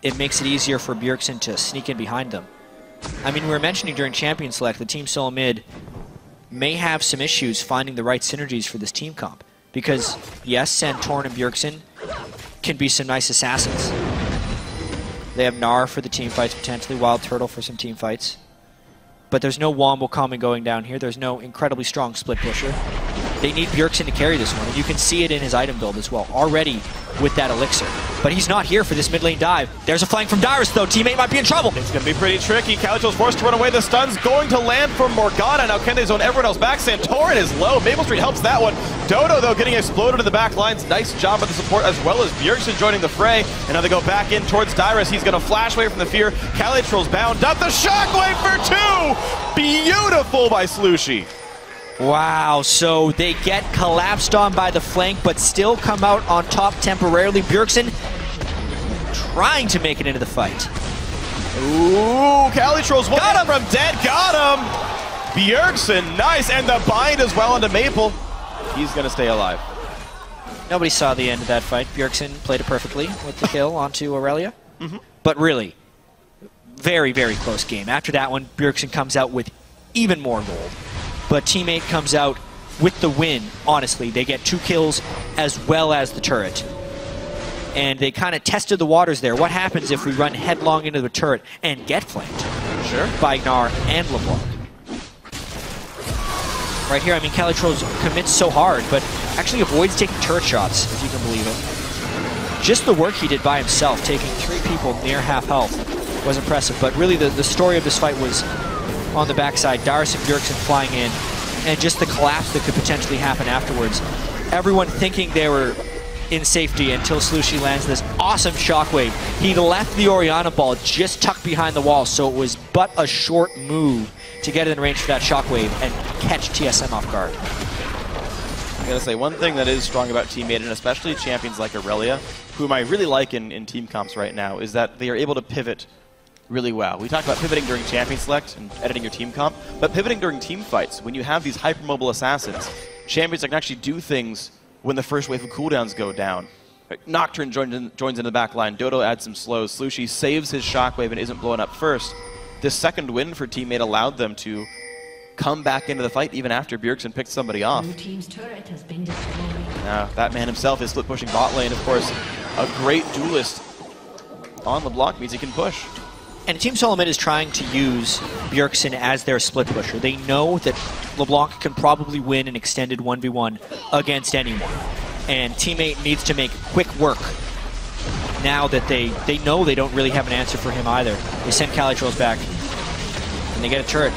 it makes it easier for Bjergsen to sneak in behind them. I mean, we were mentioning during Champion Select, the team solo mid may have some issues finding the right synergies for this team comp. Because, yes, Santorin and Bjergsen can be some nice assassins. They have Gnar for the team fights, potentially Wild Turtle for some team fights. but there's no Wombo coming going down here. There's no incredibly strong split pusher. They need Bjergsen to carry this one, and you can see it in his item build as well, already with that elixir. But he's not here for this mid lane dive. There's a flank from Dyrus, though. Teammate might be in trouble. It's going to be pretty tricky. Calicho's forced to run away. The stun's going to land from Morgana. Now can they zone everyone else back? Santorin is low. Maple Street helps that one. Dodo, though, getting exploded in the back lines. Nice job of the support, as well as Bjergsen joining the fray. And now they go back in towards Dyrus. He's going to flash away from the fear. Calicho's bound up. The shockwave for 2! Beautiful by Slushy. Wow, so they get collapsed on by the flank, but still come out on top temporarily. Bjergsen trying to make it into the fight. Ooh, Calitro's got him from dead, got him! Bjergsen, nice, and the bind as well onto Maple. He's gonna stay alive. Nobody saw the end of that fight. Bjergsen played it perfectly with the kill onto Aurelia. But really, very, very close game. After that one, Bjergsen comes out with even more gold. But Teammate comes out with the win, honestly. They get 2 kills as well as the turret. And they kind of tested the waters there. What happens if we run headlong into the turret and get flanked? Sure. By Gnar and LeBlanc. Right here, I mean, Calitros commits so hard, but actually avoids taking turret shots, if you can believe it. Just the work he did by himself, taking 3 people near half health, was impressive. But really, the story of this fight was on the backside, Dyrus and Bjergsen flying in, and just the collapse that could potentially happen afterwards. Everyone thinking they were in safety until Slushy lands this awesome shockwave. He left the Orianna ball just tucked behind the wall, so it was but a short move to get in range for that shockwave and catch TSM off guard. I gotta say, one thing that is strong about Teammate, and especially champions like Aurelia, whom I really like in team comps right now, is that they are able to pivot really well. We talked about pivoting during champion select and editing your team comp, but pivoting during team fights, when you have these hypermobile assassins, champions that can actually do things when the first wave of cooldowns go down. Nocturne joins into the back line, Dodo adds some slows, Slushy saves his shockwave and isn't blown up first. This second win for Teammate allowed them to come back into the fight even after Bjergsen picked somebody off. Blue team's turret has been destroyed. Now, that man himself is split pushing bot lane, of course. A great duelist on LeBlanc means he can push. And Team Solomid is trying to use Bjergsen as their split pusher. They know that LeBlanc can probably win an extended 1v1 against anyone. And Teammate needs to make quick work now that they know they don't really have an answer for him either. They send Calitrolls back, and they get a turret.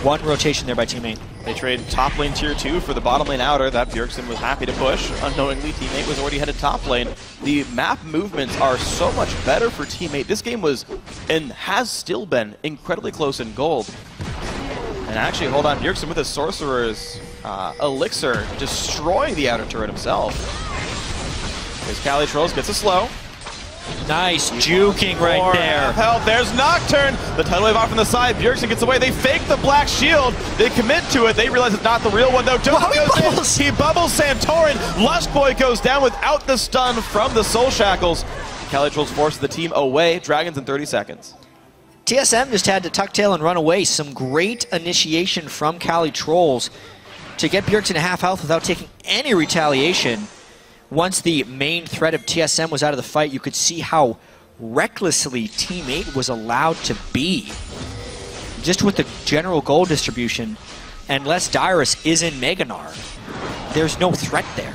One rotation there by Teammate. They trade top lane tier 2 for the bottom lane outer that Bjergsen was happy to push. Unknowingly, Teammate was already headed top lane. The map movements are so much better for Teammate. This game was, and has still been, incredibly close in gold. And actually, hold on, Bjergsen with his Sorcerer's Elixir, destroying the outer turret himself. There's Calitrolls, gets a slow. Nice juking right there. Help, there's Nocturne. The tidal wave off on the side. Bjergsen gets away. They fake the black shield. They commit to it. They realize it's not the real one, though. Dodo goes in. He bubbles Santorin. Lush Boy goes down without the stun from the Soul Shackles. Calitrolls force the team away. Dragons in 30 seconds. TSM just had to tuck tail and run away. Some great initiation from Calitrolls to get Bjergsen to half health without taking any retaliation. Once the main threat of TSM was out of the fight, you could see how recklessly Teammate was allowed to be. Just with the general goal distribution, unless Dyrus is in Mega Gnar, there's no threat there.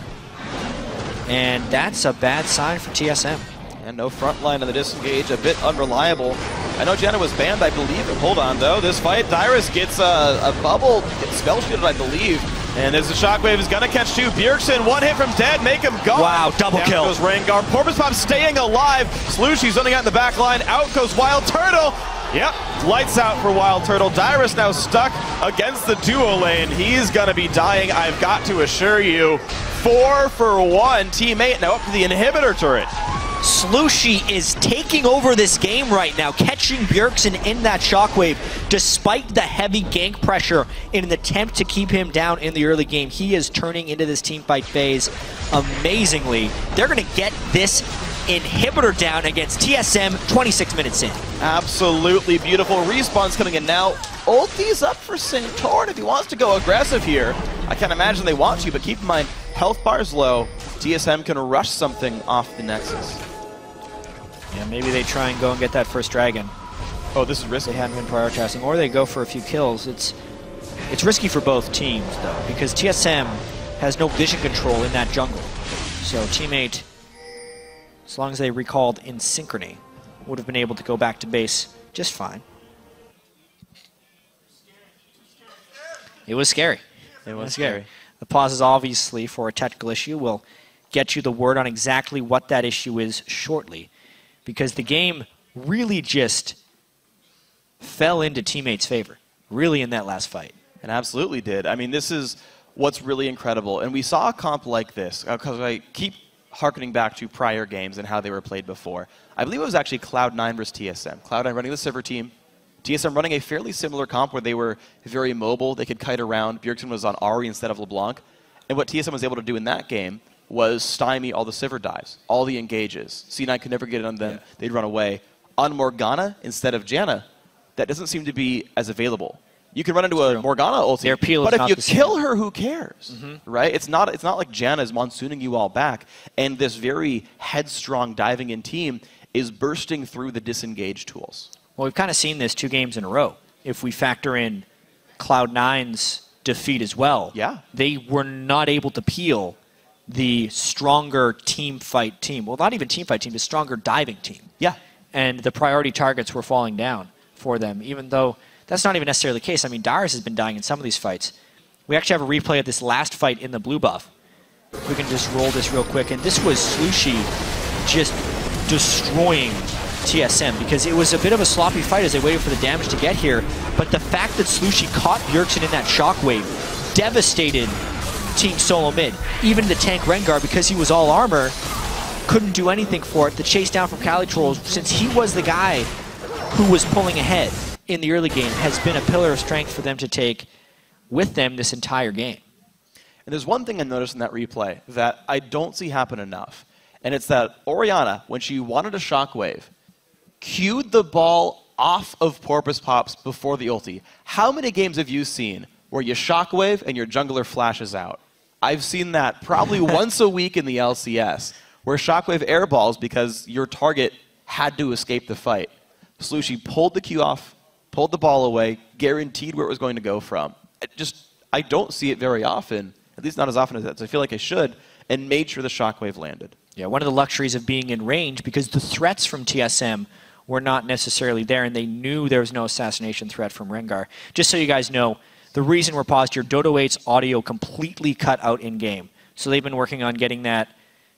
And that's a bad sign for TSM. And no front line on the disengage, a bit unreliable. I know Janna was banned, I believe. Hold on, though. This fight, Dyrus gets a bubble, gets spell shielded, I believe. And as the shockwave is gonna catch 2, Bjergsen, one hit from dead, make him go. Wow, double Down kill. Goes Rengar. Porpoise Pop staying alive. Slushy's running out in the back line. Out goes Wild Turtle. Yep, lights out for Wild Turtle. Dyrus now stuck against the duo lane. He's gonna be dying, I've got to assure you. 4 for 1. Teammate now up to the inhibitor turret. Slushy is taking over this game right now, catching Bjergsen in that shockwave despite the heavy gank pressure in an attempt to keep him down in the early game. He is turning into this teamfight phase amazingly. They're going to get this inhibitor down against TSM 26 minutes in. Absolutely beautiful. Respawn's coming in now. Ulti's up for Santorin if he wants to go aggressive here. I can't imagine they want to, but keep in mind, health bar's low. TSM can rush something off the Nexus. Yeah, maybe they try and go and get that first dragon. Oh, this is risky. They hadn't been prioritizing, or they go for a few kills. It's risky for both teams, though, because TSM has no vision control in that jungle. So Teammate, as long as they recalled in synchrony, would have been able to go back to base just fine. It was scary. It was scary. The pause is obviously for a technical issue. We'll get you the word on exactly what that issue is shortly, because the game really just fell into Teammate's favor, really, in that last fight. It absolutely did. I mean, this is what's really incredible. And we saw a comp like this, because I keep harkening back to prior games and how they were played before. I believe it was actually Cloud9 versus TSM. Cloud9 running the Sivir team, TSM running a fairly similar comp where they were very mobile. They could kite around. Bjergsen was on Ahri instead of LeBlanc. And what TSM was able to do in that game was stymie all the Sivir dives, all the engages. C9 could never get it on them. Yeah. They'd run away. On Morgana instead of Janna, that doesn't seem to be as available. You can run into a Morgana ulti, but if you kill her, who cares, right? It's not like Janna is monsooning you all back, and this very headstrong diving in team is bursting through the disengage tools. Well, we've kind of seen this 2 games in a row. If we factor in Cloud9's defeat as well, they were not able to peel the stronger team fight team. Well, not even team fight team, the stronger diving team. Yeah. And the priority targets were falling down for them, even though that's not even necessarily the case. I mean, Darius has been dying in some of these fights. We actually have a replay of this last fight in the blue buff. We can just roll this real quick. And this was Slushi just destroying TSM, because it was a bit of a sloppy fight as they waited for the damage to get here. But the fact that Slushi caught Bjergsen in that shockwave devastated Team Solo Mid. Even the tank Rengar, because he was all armor, couldn't do anything for it. The chase down from Calitrol, since he was the guy who was pulling ahead in the early game, has been a pillar of strength for them to take with them this entire game. And there's one thing I noticed in that replay that I don't see happen enough, and it's that Orianna, when she wanted a shockwave, cued the ball off of Porpoise Pops before the ulti. How many games have you seen where you shockwave and your jungler flashes out? I've seen that probably once a week in the LCS, where shockwave airballs because your target had to escape the fight. Slushi pulled the Q off, pulled the ball away, guaranteed where it was going to go from. I don't see it very often, at least not as often as I feel like I should, and made sure the shockwave landed. Yeah, one of the luxuries of being in range, because the threats from TSM were not necessarily there, and they knew there was no assassination threat from Rengar. Just so you guys know, the reason we're paused here, Dodo 8's audio completely cut out in-game. So they've been working on getting that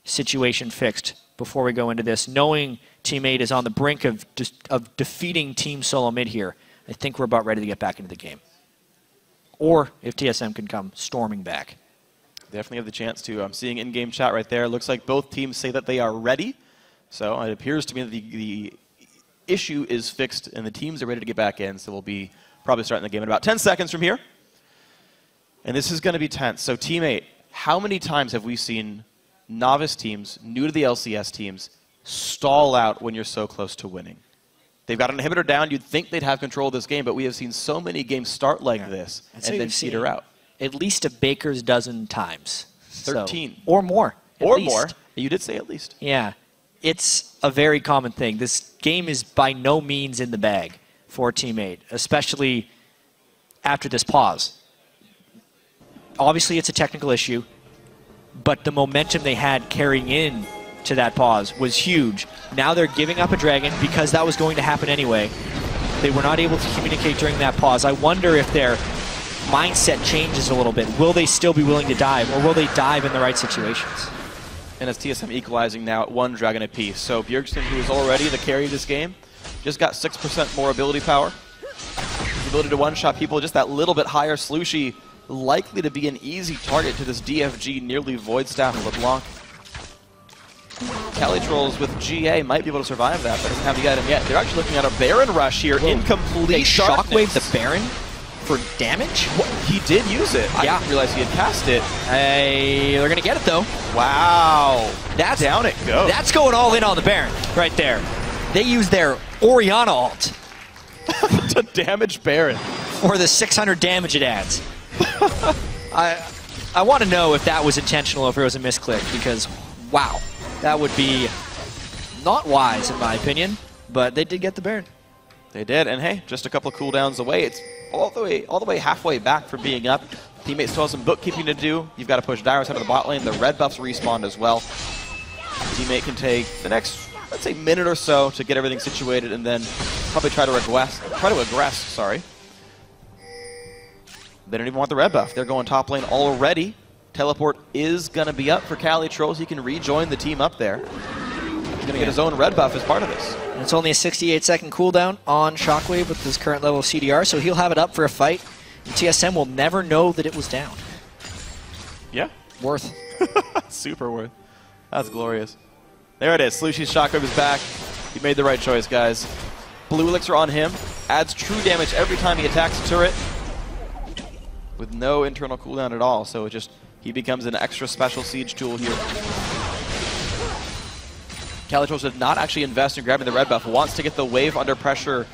situation fixed before we go into this. Knowing Teammate is on the brink of defeating Team Solo Mid here, I think we're about ready to get back into the game. Or if TSM can come storming back. Definitely have the chance to. I'm seeing in-game chat right there. Looks like both teams say that they are ready. So it appears to me that the issue is fixed and the teams are ready to get back in. So we'll be probably starting the game in about 10 seconds from here. And this is going to be tense. So Teammate, how many times have we seen novice teams, new to the LCS teams, stall out when you're so close to winning? They've got an inhibitor down. You'd think they'd have control of this game, but we have seen so many games start like this and then peter out. At least a baker's dozen times. 13. So, or more. Or more. You did say at least. Yeah. It's a very common thing. This game is by no means in the bag for Teammate, especially after this pause. Obviously, it's a technical issue, but the momentum they had carrying in to that pause was huge. Now they're giving up a dragon because that was going to happen anyway. They were not able to communicate during that pause. I wonder if their mindset changes a little bit. Will they still be willing to dive, or will they dive in the right situations? And it's TSM equalizing now at 1 dragon apiece. So Bjergsen, who is already the carry of this game, just got 6% more ability power. His ability to one-shot people just that little bit higher. Slushi likely to be an easy target to this DFG nearly Void Staff of LeBlanc. Calitrolls with GA might be able to survive that, but doesn't have the item yet. They're actually looking at a Baron rush here in complete They shockwave the Baron for damage? What? He did use it. Yeah. I didn't realize he had cast it. Hey, they're going to get it, though. Wow. Down it goes. That's going all in on the Baron right there. They used their Orianna ult to damage Baron. For the 600 damage it adds. I want to know if that was intentional or if it was a misclick, because, wow, that would be not wise in my opinion, but they did get the Baron. They did, and hey, just a couple of cooldowns away. It's all the way halfway back from being up. Teammates still have some bookkeeping to do. You've got to push Dyrus out of the bot lane. The red buffs respawned as well. Teammate can take the next, let's say, minute or so to get everything situated, and then probably try to aggress. Sorry. They don't even want the red buff. They're going top lane already. Teleport is going to be up for Cali Trolls. He can rejoin the team up there. He's going to get his own red buff as part of this. And it's only a 68-second cooldown on Shockwave with his current level of CDR, so he'll have it up for a fight. And TSM will never know that it was down. Yeah. Worth. Super worth. That's glorious. There it is. Slushy's Shockwave is back. He made the right choice, guys. Blue Elixir on him. Adds true damage every time he attacks a turret with no internal cooldown at all. So he becomes an extra special siege tool here. Cali Trolls did not actually invest in grabbing the red buff. Wants to get the wave under pressure.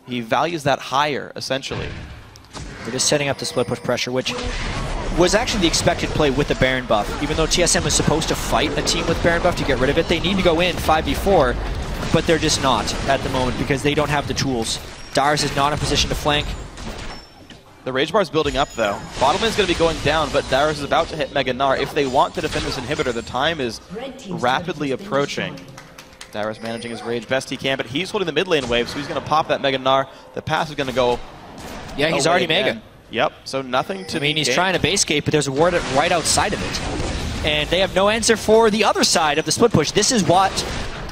He values that higher, essentially. They're just setting up the split push pressure, which was actually the expected play with the Baron buff. Even though TSM is supposed to fight a team with Baron buff to get rid of it, they need to go in 5v4, but they're just not at the moment because they don't have the tools. Dyrus is not in position to flank. The Rage Bar is building up, though. Bottom lane is going to be going down, but Dyrus is about to hit Mega Gnar. If they want to defend this inhibitor, the time is rapidly approaching. Dyrus managing his rage best he can, but he's holding the mid lane wave, so he's going to pop that Mega Gnar. The pass is going to go. Yeah, he's already Mega. Yep, so nothing to he's trying to base gate, but there's a ward right outside of it. And they have no answer for the other side of the split push. This is what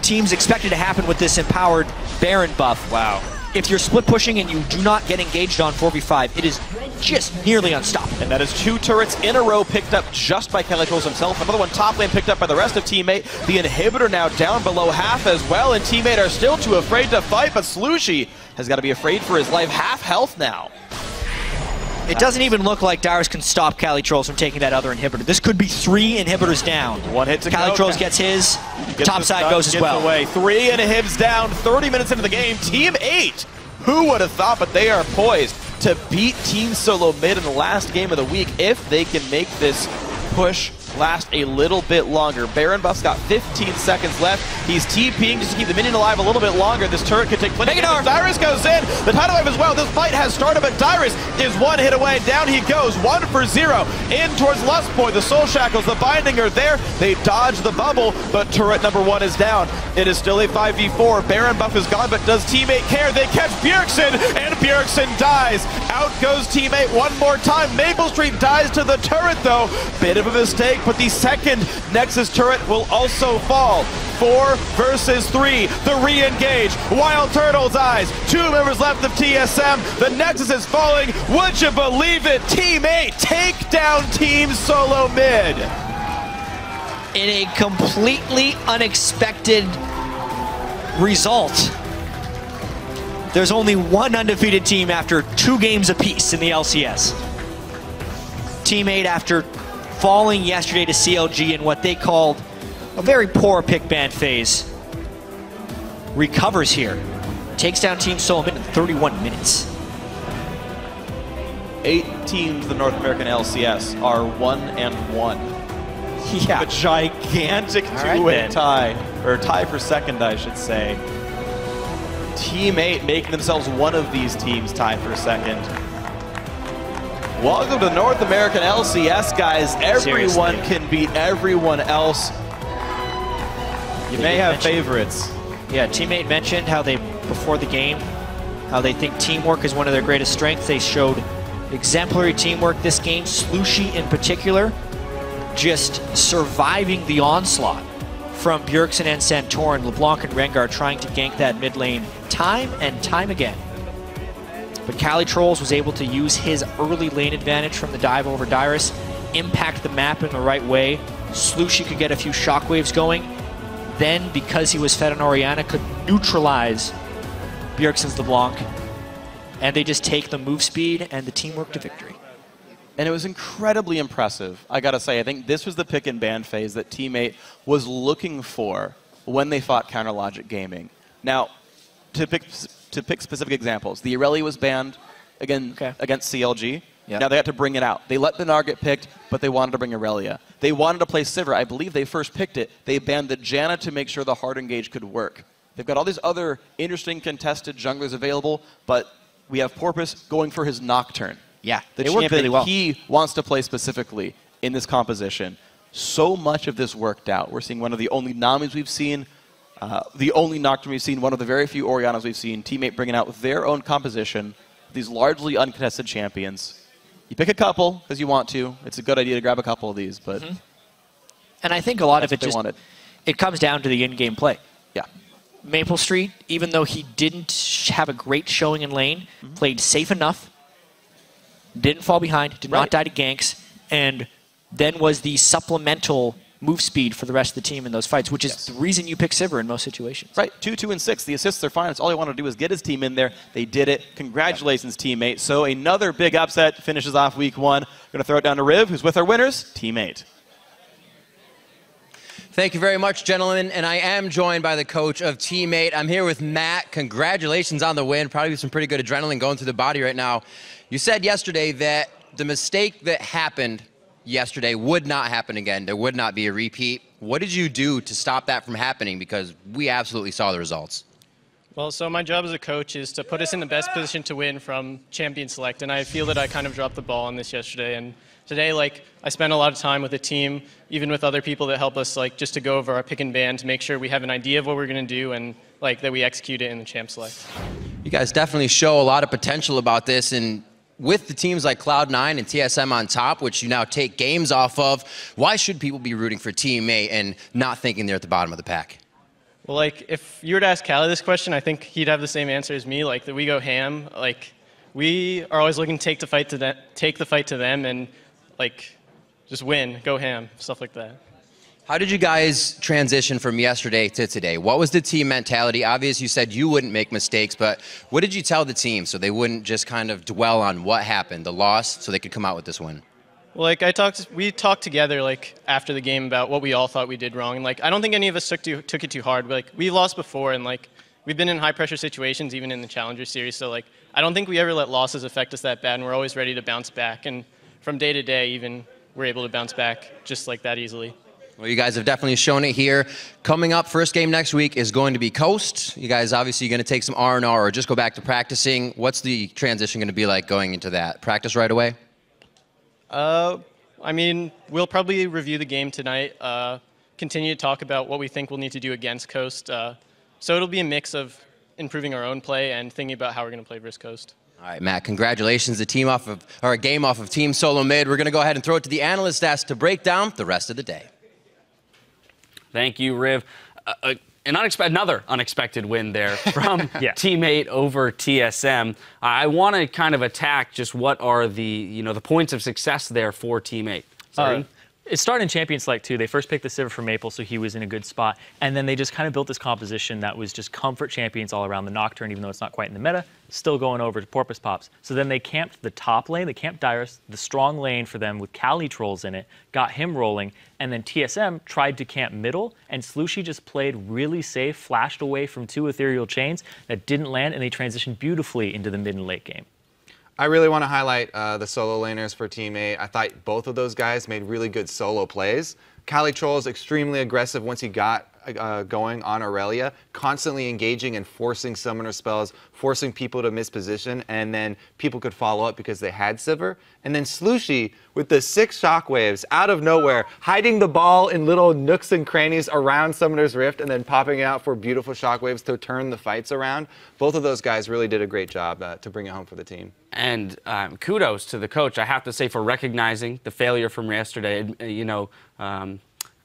teams expected to happen with this empowered Baron buff. Wow. If you're split pushing and you do not get engaged on 4v5, it is just nearly unstoppable. And that is 2 turrets in a row picked up just by Cali Trolls himself. Another one top lane picked up by the rest of Teammate. The inhibitor now down below half as well, and Teammate are still too afraid to fight, but Slushy has got to be afraid for his life. Half health now. It doesn't even look like Dyrus can stop Cali Trolls from taking that other inhibitor. This could be 3 inhibitors down. 1 hit to Cali Trolls gets his, top side goes as well. Away. 3 inhibs down, 30 minutes into the game. Team 8, who would have thought, but they are poised to beat Team Solo Mid in the last game of the week if they can make this push last a little bit longer. Baron buff's got 15 seconds left. He's TPing just to keep the minion alive a little bit longer. This turret could take plenty of damage. Dyrus goes in. The tidal wave as well. This fight has started, but Dyrus is 1 hit away. Down he goes. 1 for 0. In towards Lust Point. The Soul Shackles, the Binding are there. They dodge the bubble, but turret number 1 is down. It is still a 5v4. Baron buff is gone, but does Teammate care? They catch Bjergsen, and Bjergsen dies. Out goes Teammate one more time. Maple Street dies to the turret, though. Bit of a mistake, but the second Nexus turret will also fall. 4 versus 3. The re-engage. Wild Turtle's eyes. 2 members left of TSM. The Nexus is falling. Would you believe it? Team 8 take down Team Solo Mid. In a completely unexpected result. There's only 1 undefeated team after 2 games apiece in the LCS. Team 8, after falling yesterday to CLG in what they called a very poor pick ban phase, recovers here. Takes down Team Solo Mid in 31 minutes. 8 teams in the North American LCS are 1-1. Yeah. A gigantic 2-win tie, or tie for second, I should say. Team 8 making themselves one of these teams tied for second. Welcome to the North American LCS, guys. Everyone can beat everyone else. You may have favorites. Yeah, Teammate mentioned how they, before the game, how they think teamwork is one of their greatest strengths. They showed exemplary teamwork this game. Slushy in particular, just surviving the onslaught from Bjergsen and Santorin. LeBlanc and Rengar trying to gank that mid lane time and time again. But Cali Trolls was able to use his early lane advantage from the dive over Dyrus, impact the map in the right way. Slushy could get a few shockwaves going. Then, because he was fed on Orianna, could neutralize Bjergsen's LeBlanc. And they just take the move speed and the teamwork to victory. And it was incredibly impressive, I gotta say. I think this was the pick and ban phase that Teammate was looking for when they fought Counter Logic Gaming. Now, to pick specific examples, the Irelia was banned against CLG. Yep. Now they had to bring it out. They let the Gnar get picked, but they wanted to bring Irelia. They wanted to play Sivir. I believe they first picked it. They banned the Janna to make sure the hard engage could work. They've got all these other interesting contested junglers available, but we have Porpoise going for his Nocturne. Yeah, The they worked champion really well. he wants to play specifically in this composition. So much of this worked out. We're seeing one of the only Namis we've seen, the only Nocturne we've seen, one of the very few Orianas we've seen, Teammate bringing out their own composition, these largely uncontested champions. You pick a couple because you want to. It's a good idea to grab a couple of these, but and I think a lot of it they just wanted. it comes down to the in-game play. Yeah. Maple Street, even though he didn't have a great showing in lane, played safe enough, didn't fall behind, did not die to ganks, and then was the supplemental move speed for the rest of the team in those fights, which is the reason you pick Sivir in most situations. Right, 2, 2, and 6. The assists are fine. That's all he wanted to do is get his team in there. They did it. Congratulations, teammate. So another big upset finishes off week 1. Going to throw it down to Riv, who's with our winners, Teammate. Thank you very much, gentlemen, and I am joined by the coach of Teammate. I'm here with Matt. Congratulations on the win. Probably some pretty good adrenaline going through the body right now. You said yesterday that the mistake that happened yesterday would not happen again. There would not be a repeat. What did you do to stop that from happening? Because we absolutely saw the results. Well, so my job as a coach is to put us in the best position to win from champion select, and I feel that I kind of dropped the ball on this yesterday. And today, I spent a lot of time with the team, even with other people that help us, just to go over our pick and ban to make sure we have an idea of what we're going to do and, that we execute it in the champ select. You guys definitely show a lot of potential about this, and with the teams like Cloud9 and TSM on top, which you now take games off of, why should people be rooting for Teammate and not thinking they're at the bottom of the pack? Well, if you were to ask Callie this question, I think he'd have the same answer as me, that we go ham. We are always looking to take the fight to them and, just win, go ham, stuff like that. How did you guys transition from yesterday to today? What was the team mentality? Obviously, you said you wouldn't make mistakes, but what did you tell the team so they wouldn't just kind of dwell on what happened, the loss, so they could come out with this win? Well, we talked together after the game about what we all thought we did wrong, and I don't think any of us took it too hard. But we've lost before, and we've been in high pressure situations, even in the Challenger Series. So I don't think we ever let losses affect us that bad, and we're always ready to bounce back. And from day to day, even we're able to bounce back just like that easily. Well, you guys have definitely shown it here. Coming up, first game next week is going to be Coast. You guys obviously going to take some R&R or just go back to practicing. What's the transition going to be like going into that? Practice right away? We'll probably review the game tonight, continue to talk about what we think we'll need to do against Coast. So it'll be a mix of improving our own play and thinking about how we're going to play versus Coast. All right, Matt, congratulations. The game off of Team Solo Mid. We're going to go ahead and throw it to the analyst desk to break down the rest of the day. Thank you, Riv. Another unexpected win there from Teammate over TSM. I want to kind of attack just what are the points of success there for Teammate. Sorry. It started in Champions Select too. They first picked the Sivir for Maple, so he was in a good spot. And then they just kind of built this composition that was just comfort champions all around the Nocturne, even though it's not quite in the meta, still going over to Porpoise Pops. So then they camped the top lane, they camped Dyrus, the strong lane for them with Kali trolls in it, got him rolling, and then TSM tried to camp middle, and Slushy just played really safe, flashed away from 2 ethereal chains that didn't land, and they transitioned beautifully into the mid and late game. I really want to highlight the solo laners for Teammate. I thought both of those guys made really good solo plays. Kali Troll is extremely aggressive once he got going on Aurelia, constantly engaging and forcing summoner spells, forcing people to miss position, and then people could follow up because they had Sivir. And then Slushy with the 6 shockwaves out of nowhere, hiding the ball in little nooks and crannies around Summoner's Rift and then popping out for beautiful shockwaves to turn the fights around. Both of those guys really did a great job to bring it home for the team. And kudos to the coach, I have to say, for recognizing the failure from yesterday,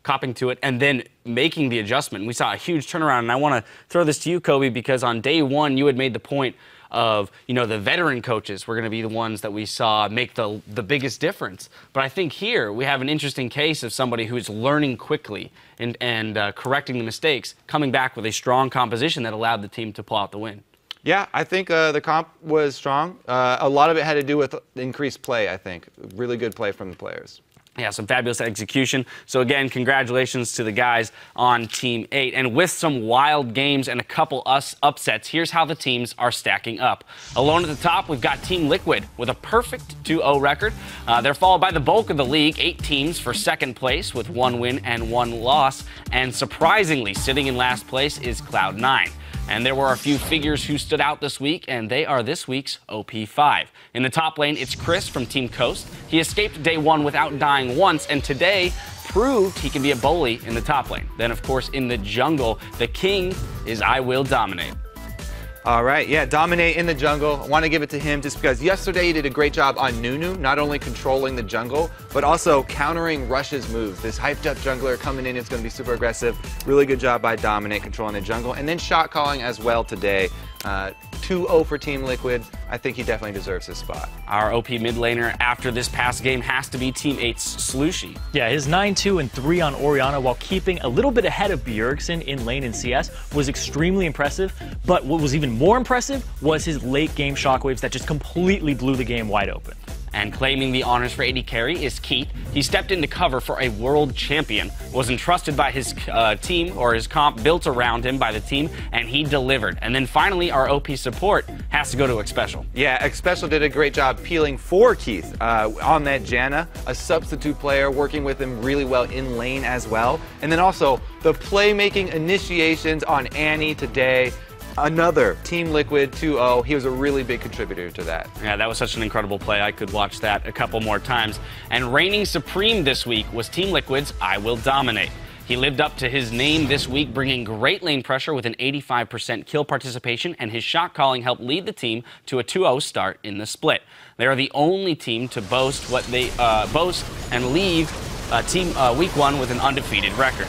copping to it, and then making the adjustment. We saw a huge turnaround, and I want to throw this to you, Kobe, because on day 1, you had made the point of, the veteran coaches were going to be the ones that we saw make the biggest difference. But I think here we have an interesting case of somebody who's learning quickly and correcting the mistakes, coming back with a strong composition that allowed the team to pull out the win. Yeah, I think the comp was strong. A lot of it had to do with increased play, I think. Really good play from the players. Yeah, some fabulous execution. So again, congratulations to the guys on Team 8. And with some wild games and a couple upsets, here's how the teams are stacking up. Alone at the top, we've got Team Liquid with a perfect 2-0 record. They're followed by the bulk of the league, 8 teams for second place with 1 win and 1 loss. And surprisingly, sitting in last place is Cloud9. And there were a few figures who stood out this week, and they are this week's OP5. In the top lane, it's Chris from Team Coast. He escaped day one without dying once, and today proved he can be a bully in the top lane. Then, of course, in the jungle, the king is I Will Dominate. All right, yeah, dominate in the jungle. I want to give it to him just because yesterday he did a great job on Nunu, not only controlling the jungle, but also countering Rush's moves. This hyped up jungler coming in is going to be super aggressive. Really good job by Dominate controlling the jungle. And then shot calling as well today. 2-0 for Team Liquid. I think he definitely deserves his spot. Our OP mid laner after this past game has to be Team 8's Slushy. Yeah, his 9-2 and 3 on Orianna while keeping a little bit ahead of Bjergsen in lane in CS was extremely impressive, but what was even more impressive was his late game shockwaves that just completely blew the game wide open. And claiming the honors for AD carry is Keith. He stepped into cover for a world champion, was entrusted by his team, or his comp built around him by the team, and he delivered. And then finally, our OP support has to go to Xpecial. Yeah, Xpecial did a great job peeling for Keith on that Janna, a substitute player working with him really well in lane as well. And then also the playmaking initiations on Annie today. Another Team Liquid 2-0. He was a really big contributor to that. Yeah, that was such an incredible play. I could watch that a couple more times. And reigning supreme this week was Team Liquid's I Will Dominate. He lived up to his name this week, bringing great lane pressure with an 85% kill participation, and his shot calling helped lead the team to a 2-0 start in the split. They are the only team to boast what they boast and leave week one with an undefeated record.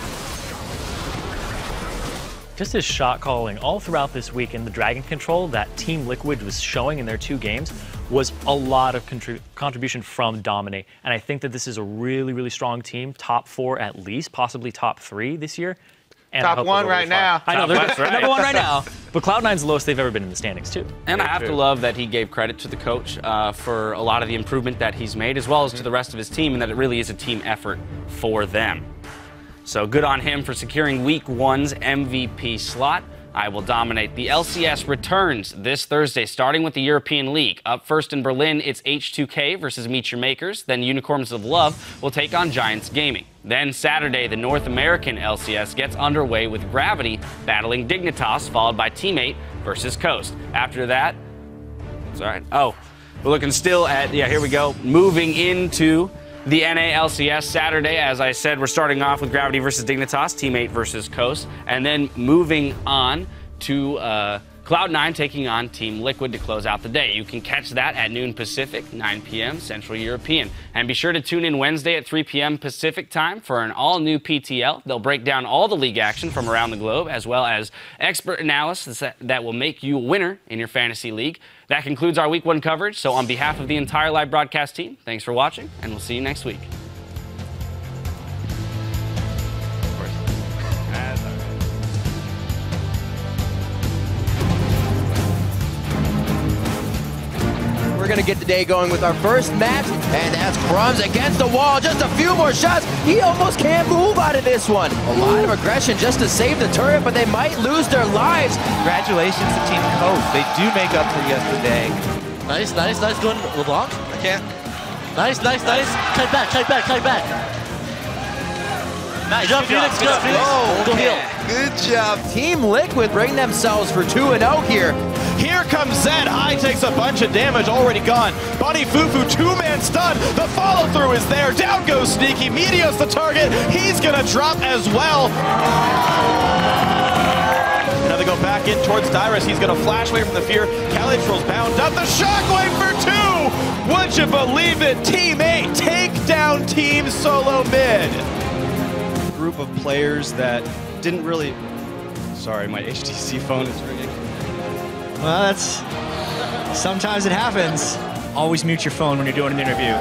Just his shot calling all throughout this week and the Dragon control that Team Liquid was showing in their 2 games was a lot of contribution from Dominate. And I think that this is a really, really strong team, top 4 at least, possibly top 3 this year. And top 1 right now. I know, they're number 1 right now. But Cloud9's the lowest they've ever been in the standings, too. And I have to love that he gave credit to the coach for a lot of the improvement that he's made, as well as to the rest of his team, and that it really is a team effort for them. So good on him for securing Week 1's MVP slot. I Will Dominate. The LCS returns this Thursday, starting with the European League. Up first in Berlin, it's H2K versus Meet Your Makers. Then Unicorns of Love will take on Giants Gaming. Then Saturday, the North American LCS gets underway with Gravity battling Dignitas, followed by Team 8 versus Coast. After that, we're looking still at, here we go, moving into the NA-LCS Saturday. As I said, we're starting off with Gravity versus Dignitas, Team 8 versus Coast, and then moving on to Cloud9 taking on Team Liquid to close out the day. You can catch that at noon Pacific, 9 p.m. Central European. And be sure to tune in Wednesday at 3 p.m. Pacific time for an all-new PTL. They'll break down all the league action from around the globe, as well as expert analysis that will make you a winner in your fantasy league. That concludes our Week 1 coverage. So on behalf of the entire live broadcast team, thanks for watching, and we'll see you next week. We're going to get the day going with our first match, and that's Crumbs against the wall. Just a few more shots. He almost can't move out of this one. A lot of aggression just to save the turret, but they might lose their lives. Congratulations to Team Coast. They do make up for yesterday. Nice going, LeBlanc. I can't. Nice. Kite back. Nice. Good job, Phoenix. Go heal. Good job. Team Liquid bring themselves for 2-0 here. Here comes Zed. High takes a bunch of damage, already gone. Bunny Fufu, 2-man stun. The follow-through is there. Down goes Sneaky. Meteos the target. He's going to drop as well. Now they go back in towards Dyrus. He's going to flash away from the fear. Calitro's bound up. The shockwave for 2. Would you believe it? Team 8 take down Team Solo Mid. Group of players that didn't really... Sorry, my HTC phone is ringing. Well, sometimes it happens. Always mute your phone when you're doing an interview.